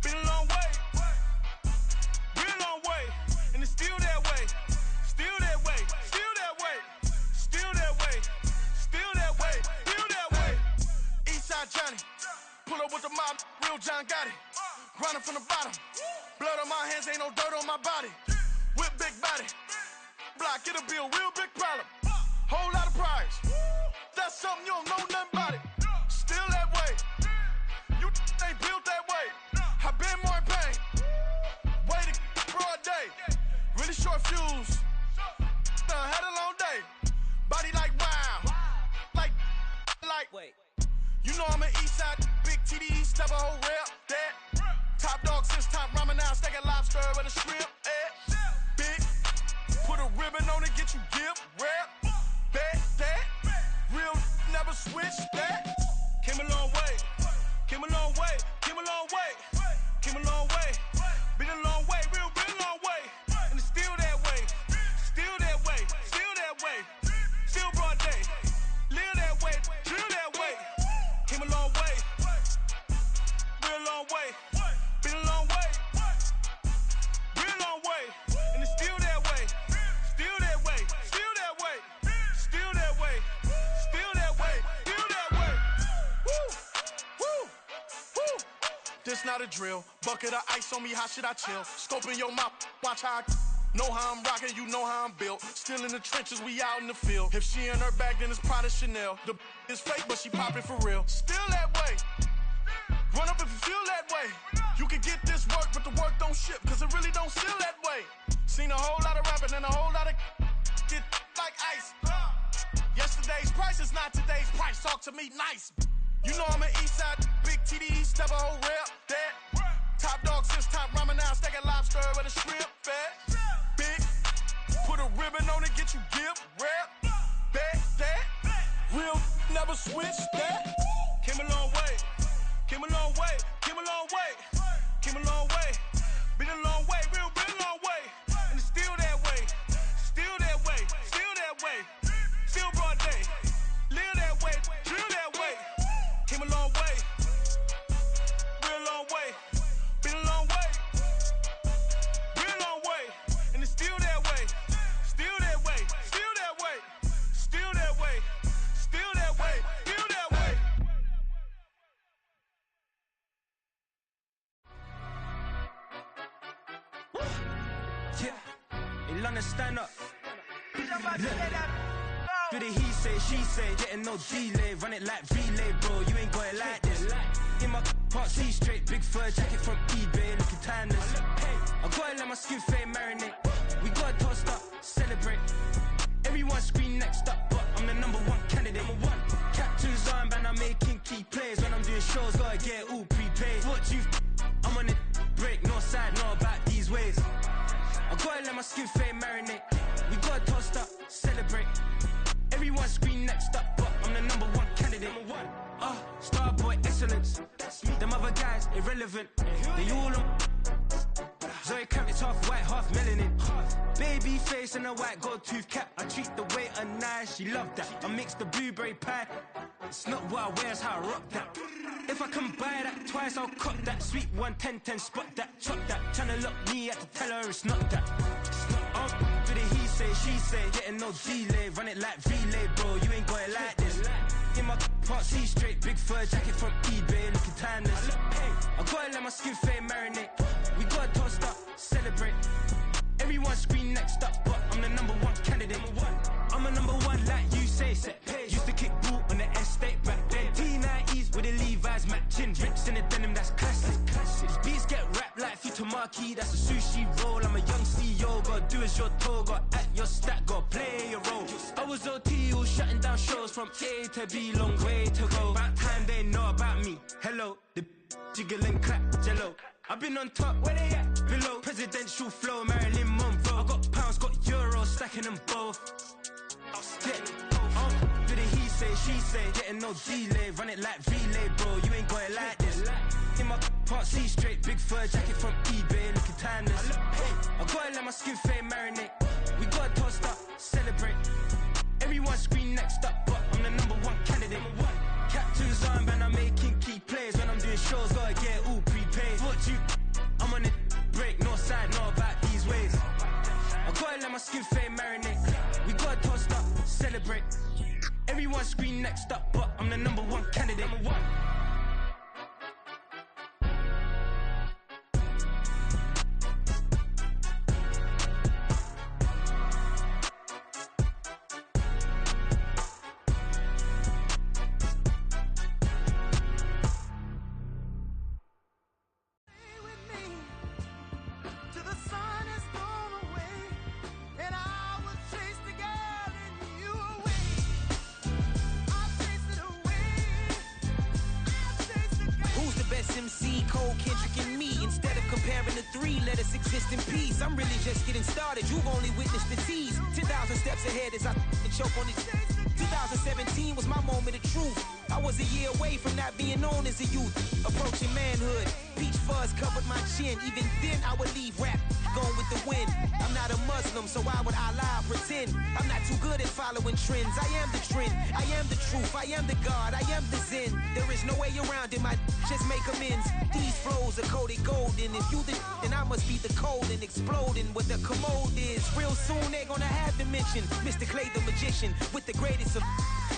been a long way, real long way, and it's still that way, still that way, still that way, still that way, still that way, still that way. Eastside Johnny, pull up with the mob, real John Gotti. Grinding from the bottom, blood on my hands, ain't no dirt on my body. Whip big body, block, it'll be a real big problem. Whole lot of prize, that's something you don't know nothing about it. Still that way, you ain't built that way. I been more in pain, waiting broad day. Really short fuse, had a long day. Body like wow, like. Wait. You know I'm an Eastside, big TDE, step a whole rep, that. Top dog since top ramen now, steak and lobster with a shrimp, Big, put a ribbon on it, get you gift, rep, bet, that. Real, never switch, that. Came a long way, came a long way, came a long way, came a long way. Been a long way, real long way. And it's still that way, still that way, still that way. Still broad day, live that way, drill that way. Came a long way, real long way, been a long way, real long way, and it's still that way, still that way, still that way, still that way, still that way, still that way. Woo, woo, woo. This not a drill, bucket of ice on me, how should I chill? Scope in your mouth, watch how I know how I'm rocking, you know how I'm built. Still in the trenches, we out in the field. If she in her bag, then it's Prada Chanel. The is fake, but she poppin' for real. Still that way. Run up if you feel that way. You can get this work, but the work don't ship, cause it really don't feel that way. Seen a whole lot of rapping and a whole lot of get like ice. Yesterday's price is not today's price. Talk to me nice. You know I'm an Eastside, big TDE, step a whole rep, that. Top dog since top ramen now, steak and lobster with a shrimp, fat. Big, put a ribbon on it, get you gift, rep, bet, that. Real, never switch, that. Came a long way, came a long way, came a long way, came a long way. Been a long way, real long way. And it's still that way, still that way, still that way. Still broad day, live that way, drill that way. Came a long way, to stand up. Do the he say, she say, getting no delay. Run it like relay, bro, you ain't got it like this. In my part C straight, big fur jacket from eBay, looking timeless. I gotta let my skin fade marinate. We gotta toast up, celebrate. Everyone scream next up, but I'm the #1 candidate. Captain's armband, I'm making key plays. When I'm doing shows, gotta get all prepaid. What you I'm on it, break, no side, know about these ways. I gotta let my skin fade marinate. We gotta toast up, celebrate. Everyone scream next up, but I'm the #1 candidate. Starboy excellence. Them other guys irrelevant. They all on. Zoe Kravitz half white, half melanin. Baby face and a white gold tooth cap. I treat the waiter nice, she love that. I mix the blueberry pie. It's not what I wear, it's how I rock that. If I can buy that twice, I'll cut that. Sweet 110, spot that, chop that. Tryna lock me at the teller, it's not that. Do the he say, she say, getting no delay. Run it like relay, bro, you ain't got it like this. In my part C straight, big fur jacket from eBay, looking timeless. I gotta let my skin fade marinate. We gotta toast up, celebrate. Everyone scream next up, but I'm the #1 candidate. I'm a #1 like you say, set page. Used to kick ball on the estate back then. T90s with the Levi's matching. Rips in the denim, that's classic. Beats get wrapped like Futamaki, that's a sushi roll. I'm a young CEO, gotta do as you're told. Gotta act your stat, gotta play your role. I was OT, all shutting down shows from A to B, long way to go. About time they know about me. Hello, the jiggle and clap, jello. I've been on top, where they at? Below, presidential flow, Marilyn Monroe. I got pounds, got euros, stacking them both. Do the he say, she say, getting no delay. Run it like relay, bro, you ain't got it like this. In my part C straight, big fur jacket from eBay, looking timeless. I gotta let my skin fade marinate. We gotta toast up, celebrate. Everyone scream next up, but I'm the #1 candidate. Captain's armband, I'm making key plays. When I'm doing shows, gotta get all prepaid. What you I'm on it, break, no side, know about these ways. I gotta let my skin fade marinate. We gotta toast up, celebrate. Everyone scream next up, but I'm the #1 candidate. MC, Cole, Kendrick, and me. Instead of comparing the three, let us exist in peace. I'm really just getting started. You've only witnessed the tease. 10,000 steps ahead as I choke on these. 2017 was my moment of truth. I was a year away from not being known as a youth. Approaching manhood, peach fuzz covered my chin. Even then I would leave rap, going with the wind. I'm not a Muslim, so why would I lie or pretend? I'm not too good at following trends. I am the trend, I am the truth, I am the God, I am the Zen. There is no way around it, just make amends. These flows are coated golden. If you the then I must be the cold and exploding what the commode is. Real soon they're gonna have to mention Mr. Clay the magician with the greatest of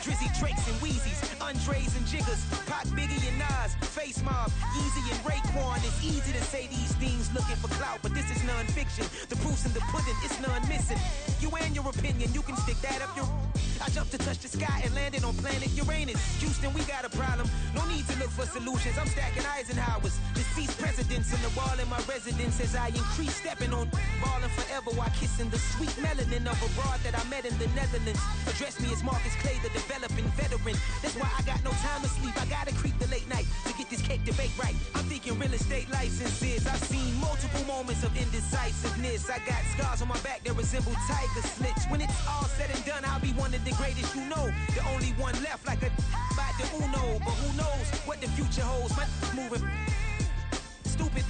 Drizzy, Drakes, and Wheezies, Andres and Jiggers, Pac, Biggie, and Nas, Face Mob, Easy and Raekwon. It's easy to say these things looking for clout, but this is non-fiction. The proof's in the pudding, it's none missing. You and your opinion, you can stick that up your... I jumped to touch the sky and landed on planet Uranus. Houston, we got a problem. No need to look for solutions. I'm stacking Eisenhower's. Deceased presidents in the wall in my residence as I increase stepping on ballin' forever while kissing the sweet melanin of a broad that I met in the Netherlands. Address me as Marcus Clay, the developing veteran. That's why I got no time to sleep. I gotta creep the late night to get this cake debate right. I'm thinking real estate licenses. I've seen multiple moments of indecisiveness. I got scars on my back that resemble tiger slits. When it's all said and done, I'll be one of the greatest you know. The only one left like a by the Uno. But who knows what the future holds. My moving stupid.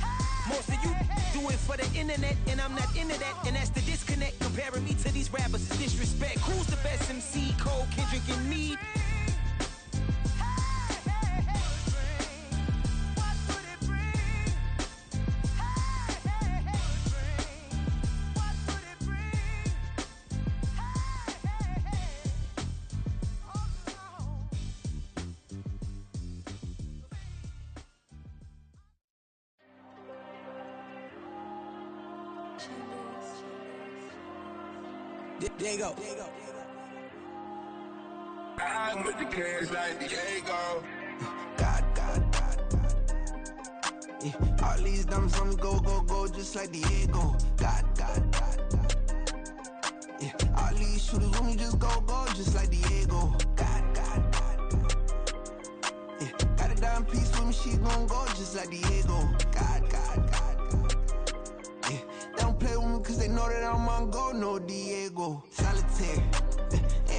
Most of you do it for the internet, and I'm not into that. And that's the disconnect. Comparing me to these rappers is disrespect. Who's the best MC? Cole, Kendrick, and me? Diego. I'm with the cash like Diego. God. Yeah, all these diamonds on me go, just like Diego. God. Yeah, all these shooters on me just go, just like Diego. God. Yeah, got a dime piece with me, she gon' go just like Diego. God. Yeah, they don't play with me cause they know that I'm on go, no Diego. Solitaire.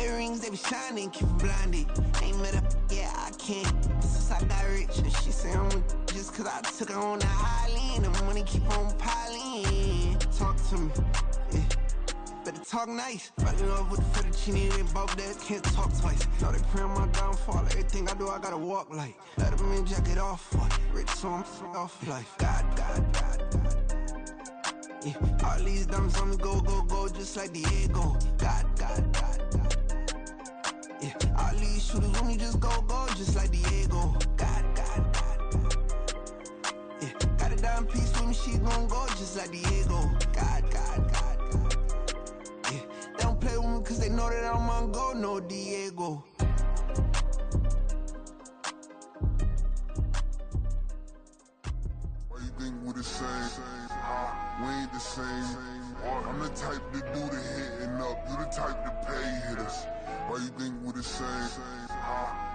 Earrings, they be shining, keep blinded. Ain't met up, yeah, I can't. Since I got rich, and she say I'm just cause I took her on the island. The money keep on piling. Talk to me, yeah. Better talk nice. Fell in love with the fettuccine, they both dead, can't talk twice. Now they pray on my downfall. Everything I do, I gotta walk like. Let them in, jacket off, what? Rich, so I'm off life. God. Yeah, all these diamonds on me go, just like Diego. God. Yeah, all these shooters on me just go, just like Diego. God. Yeah, got a dime piece with me, she gon' go just like Diego. God. Yeah, they don't play with me cause they know that I'm on go, no Diego. Why you think we the same? We ain't the same. I'm the type to do the hitting up, you the type to pay hitters. Why you think we the same?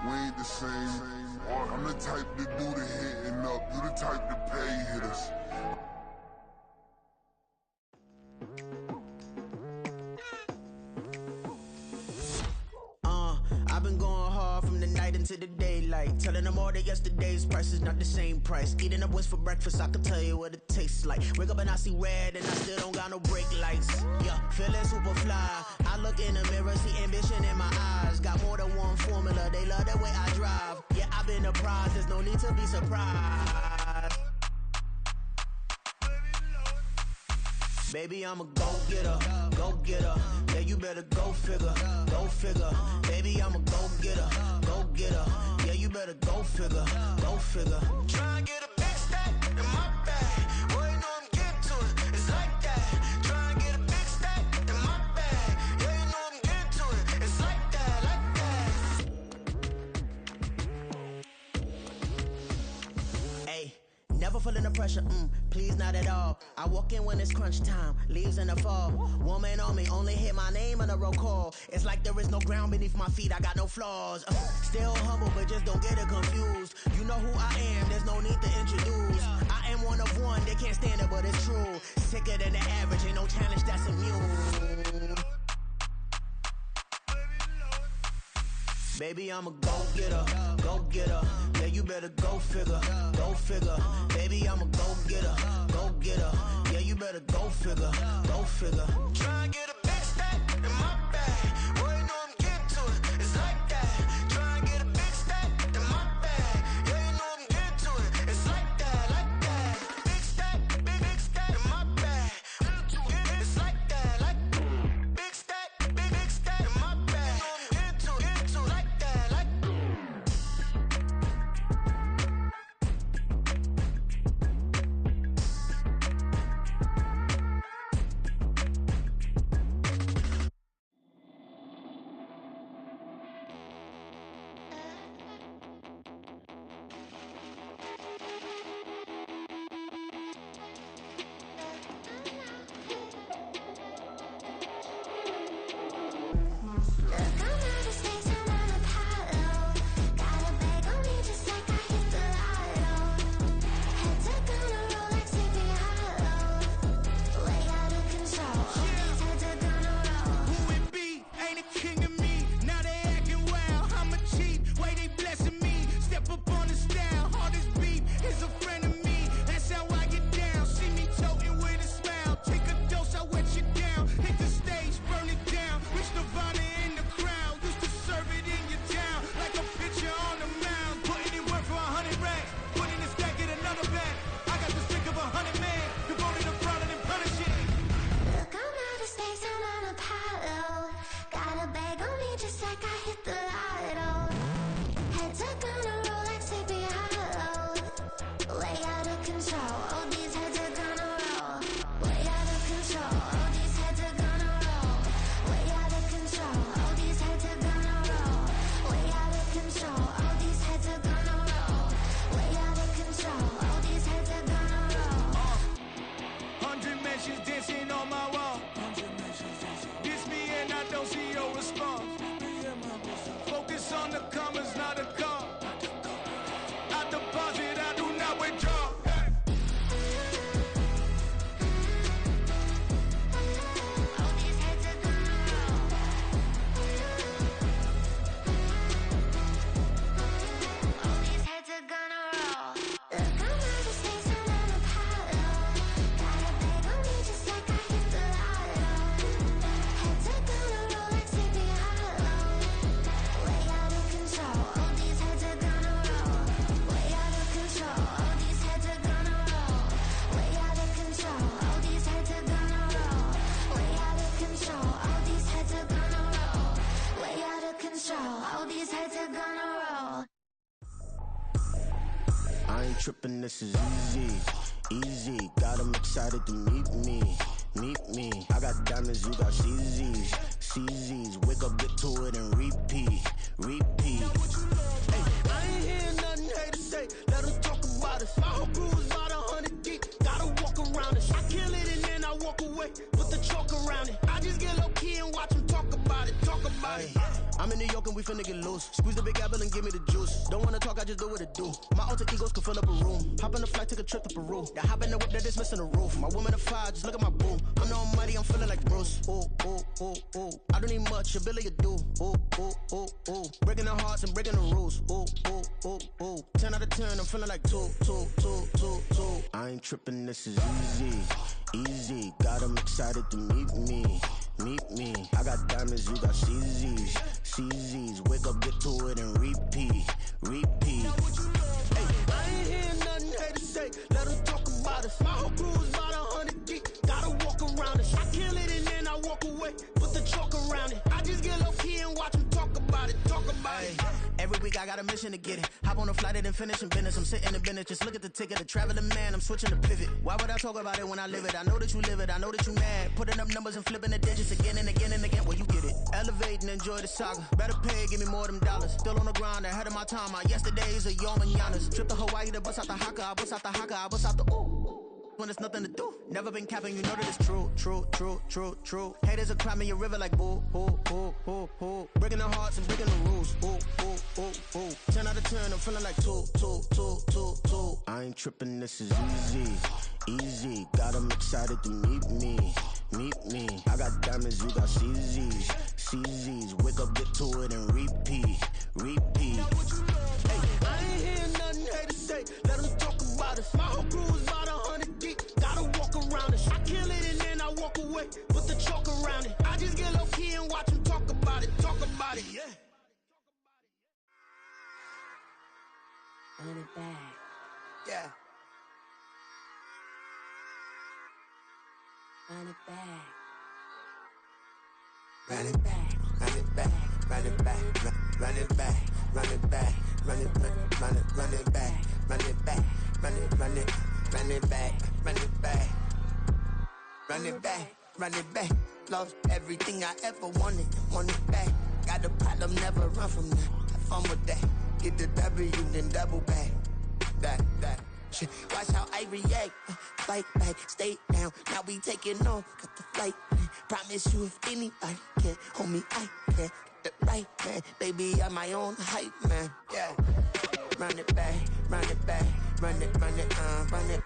We ain't the same. I'm the type to do the hitting up, you the type to pay hitters. I've been going hard from the night into the daylight, telling them all that yesterday's price is not the same price. Eating up wings for breakfast, I can tell you what it tastes like. Wake up and I see red and I still don't got no brake lights. Yeah, feeling super fly. I look in the mirror, see ambition in my eyes. Got more than one formula, they love the way I drive. Yeah, I've been apprised, there's no need to be surprised. Baby, I'm a go-getter. Yeah, you better go figure. Baby, I'm a go-getter. Yeah, you better go figure. Try and get a big stack in my bag. Boy, you know I'm getting to it. It's like that. Try and get a big stack in my bag. Yeah, you know I'm getting to it. It's like that. Hey, never feeling the pressure, please not at all. I walk in when it's crunch time, leaves in the fall. Woman on me, only hit my name on a roll call. It's like there is no ground beneath my feet, I got no flaws. Still humble, but just don't get it confused. You know who I am, there's no need to introduce. I am one of one, they can't stand it, but it's true. Sicker than the average, ain't no challenge that's immune. Baby, I'm a go-getter. Yeah, you better go figure. Baby, I'm a go-getter. Yeah, you better go figure. Try and get a big stack in my bag. Boy, you know I'm getting to it. It's like that. Try and get a big stack in my bag. Yeah, you know I'm getting to it. It's like that. Big stack in my bag. It's like that. Big stack in my bag. I'm getting to it. Like that. ain't tripping, this is easy. Easy, got 'em excited to meet me. Meet me. I got diamonds, you got CZs. CZs, wake up, get to it, and repeat. Repeat. Hey, I ain't hearing nothing haters say. Let them talk about us. My whole crew is about 100 deep. Gotta walk around us. I kill it and then I walk away. Put the chalk around it. I just get low key and watch them talk about it. Talk about it. I'm in New York and we finna get loose. Squeeze the big apple and give me the juice. Don't wanna talk, I just do what it do. My alter egos can fill up a room. Hop on the flight, take a trip to Peru. That hop in the whip, that is missing the roof. My woman a fire, just look at my boo. I'm the almighty, I'm feeling like Bruce. Ooh, ooh, ooh, ooh. I don't need much, ability to do. Ooh, ooh, ooh, ooh. Breaking the hearts and breaking the rules. Ooh, ooh, ooh, ooh. 10 out of 10, I'm feeling like 2, 2, 2, 2, 2. I ain't tripping, this is easy. Easy, got 'em excited to meet me. Meet me. I got diamonds, you got CZs. CZs, wake up, get to it, and repeat. Repeat. Hey, I ain't hearing nothing haters say. Let them talk about us. My whole crew is about 100 deep. Gotta walk around us. I kill it and then I walk away. Put the chalk around it. I just get low key and watch them talk about it. Talk about it. Every week I got a mission to get it. Hop on a flight and then finish in business. I'm sitting in business, just look at the ticket. A traveling man, I'm switching to pivot. Why would I talk about it when I live it? I know that you live it, I know that you mad. Putting up numbers and flipping the digits again and again and again. Well, you get it. Elevate and enjoy the saga. Better pay, give me more of them dollars. Still on the grind, ahead of my time. My yesterdays are your mananas. Trip to Hawaii to bust out the haka. I bust out the haka, I bust out the ooh. When there's nothing to do. Never been capping, you know that it's true, true, true, true, true. Haters are climbing your river like boo, boo, boo, boo, boo. Breaking the hearts and breaking the rules. Ooh, ooh, ooh, ooh. 10 out of 10, I'm feeling like 2, 2, 2, 2, 2. I ain't tripping, this is easy. Easy, got 'em excited to meet me. Meet me. I got diamonds, you got CZs. CZs, wake up, get to it, and repeat. Repeat. Hey, I ain't hearing nothing haters say. Let them talk about us. My whole crew is about 100 deep. Gotta walk around us. I kill it and then I walk away. Put the chalk around it. I just get low key and watch them talk about it. Talk about it, yeah. Run it back. Yeah. Run it back. Run it back, run it back, run it back, run it back, run it back, run it back, run it back, run it back, run it, run it, run it back, run it back, run it back, run it back. Lost everything I ever wanted, want it back. Got a problem, never run from that. Have fun with that. Get the W, then double back. That. Shit. Watch how I react. Fight back, stay down. Now we taking off, got the flight. Promise you if anybody can hold me, I can. Get the right man, baby, I'm my own hype man. Yeah. Run it back, run it back, run it back, and run it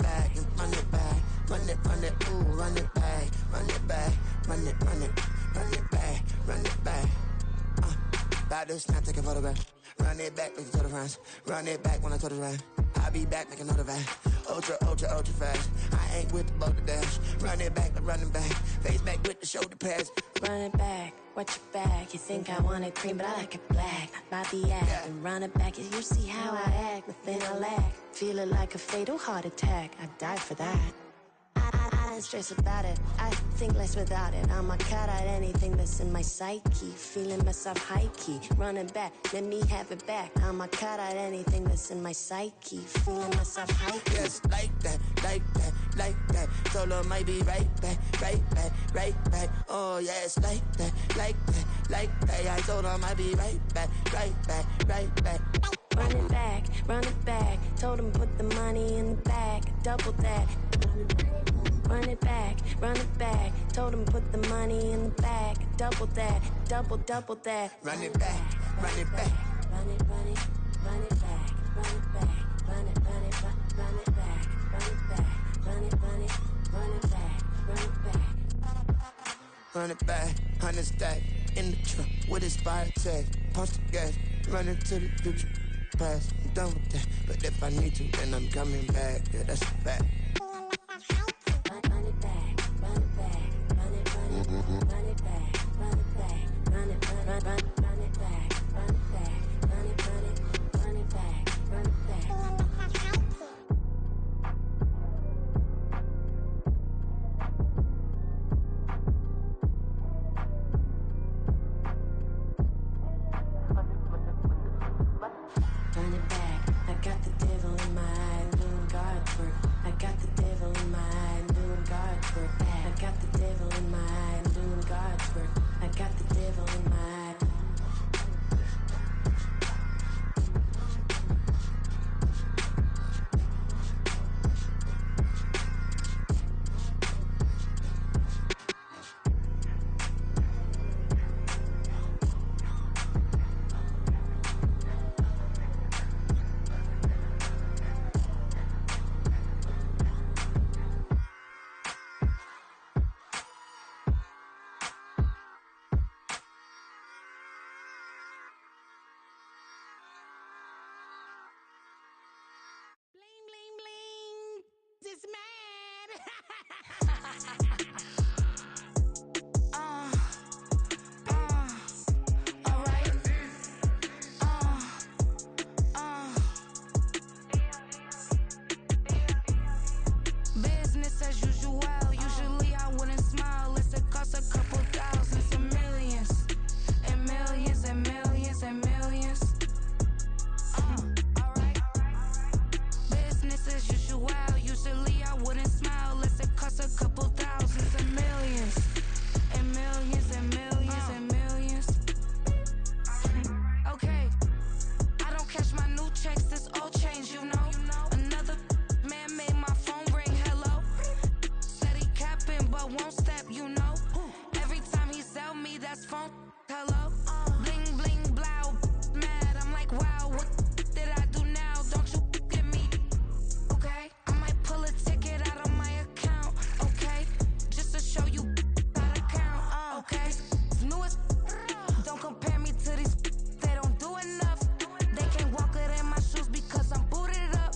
back, run it, ooh, run it back, run it back, run it back, run it back. About to snap, take a photograph. Run it back, make it to the friends. Run it back when I told it right. I'll be back, make another van. Ultra, ultra, ultra fast. I ain't with the boulder dash. Run it back, run it back. Face back with the shoulder pads. Run it back, watch your back. You think I want it cream, but I like it black. Not the act. Yeah. And run it back, you see how I act. Nothing I lack. Feel it like a fatal heart attack. I die for that. I don't stress about it. I think less without it. I'ma cut out anything that's in my psyche. Feeling myself high key. Running back, let me have it back. I'ma cut out anything that's in my psyche. Feeling myself high key. Yes, like that, like that, like that. Solo might be right back, right back, right back. Oh yes, like that, like that, like that. I told her I might be right back, right back, right back. Run it back, run it back. Told him put the money in the bag. Double that. Run it back, run it back. Told him put the money in the bag. Double that, double that. Run it back, run it back. Run it, run it, run it back. Run it back, run it, run it, run it back. Run it back, run it, run it, run it back. Run it back. Run it back, 100 stack. In the trunk with his fire tag. Punch the gas, running to the future. Past, I'm done with that. But if I need to, then I'm coming back. Yeah, that's a fact. Run it back, run it back, run it, run it, run it back, run it back, run it, run it back, run it back, run it, run it, run it back, run it back. Run it back, I got the devil in my eye. is mad. Alright. Business as usual. Usually I wouldn't smile. Unless it costs a couple thousands and millions. And millions and millions and millions. Alright. Business as usual. Usually I wouldn't smile. Unless it costs a couple thousands and millions. And millions and millions and millions. Okay. I don't catch my new checks, this old change, you know. Another man made my phone ring, hello. Said he capping but won't step, you know. Every time he sell me, that's phone, hello. Bling, bling, blow, mad, I'm like, wow, what did I do now? Don't you get me, okay? I might pull a ticket out of my account, okay? Just to show you how to count, okay? Newest, don't compare me to these, they don't do enough. They can't walk it in my shoes because I'm booted up.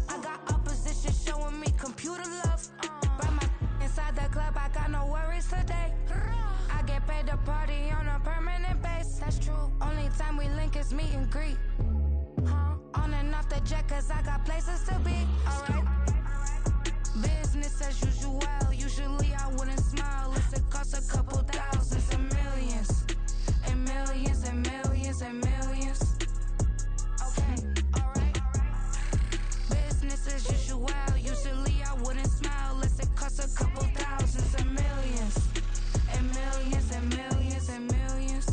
I got opposition showing me computer love. Buy my inside the club, I got no worries today. I get paid to party on a permanent base. That's true. Only time we link is meet and greet. On and off the jet, cause I got places to be. Alright. Business as usual. Usually I wouldn't smile unless it costs a couple thousands and millions. And millions and millions and millions. Okay, alright. Business as usual. Usually I wouldn't smile unless it costs a couple thousands and millions. And millions and millions and millions.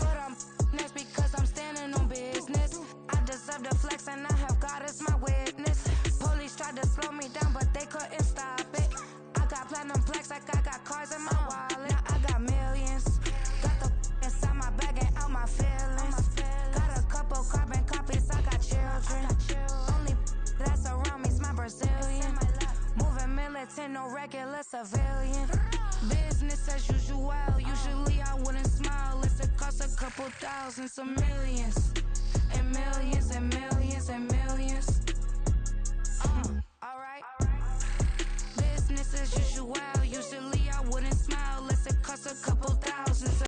But I'm next because I'm standing on business. I deserve the flex and I have God as my witness. Police tried to slow me down but they couldn't stop it. I got platinum plaques like I got cars in my wallet. Now I got millions. Got the inside my bag and out my feelings. Got a couple carbon copies, I got children. Only that's around me's my Brazilian. Moving militant, no regular civilian. Business as usual. Usually I wouldn't smile unless it costs a couple thousands of millions. And millions and millions and millions.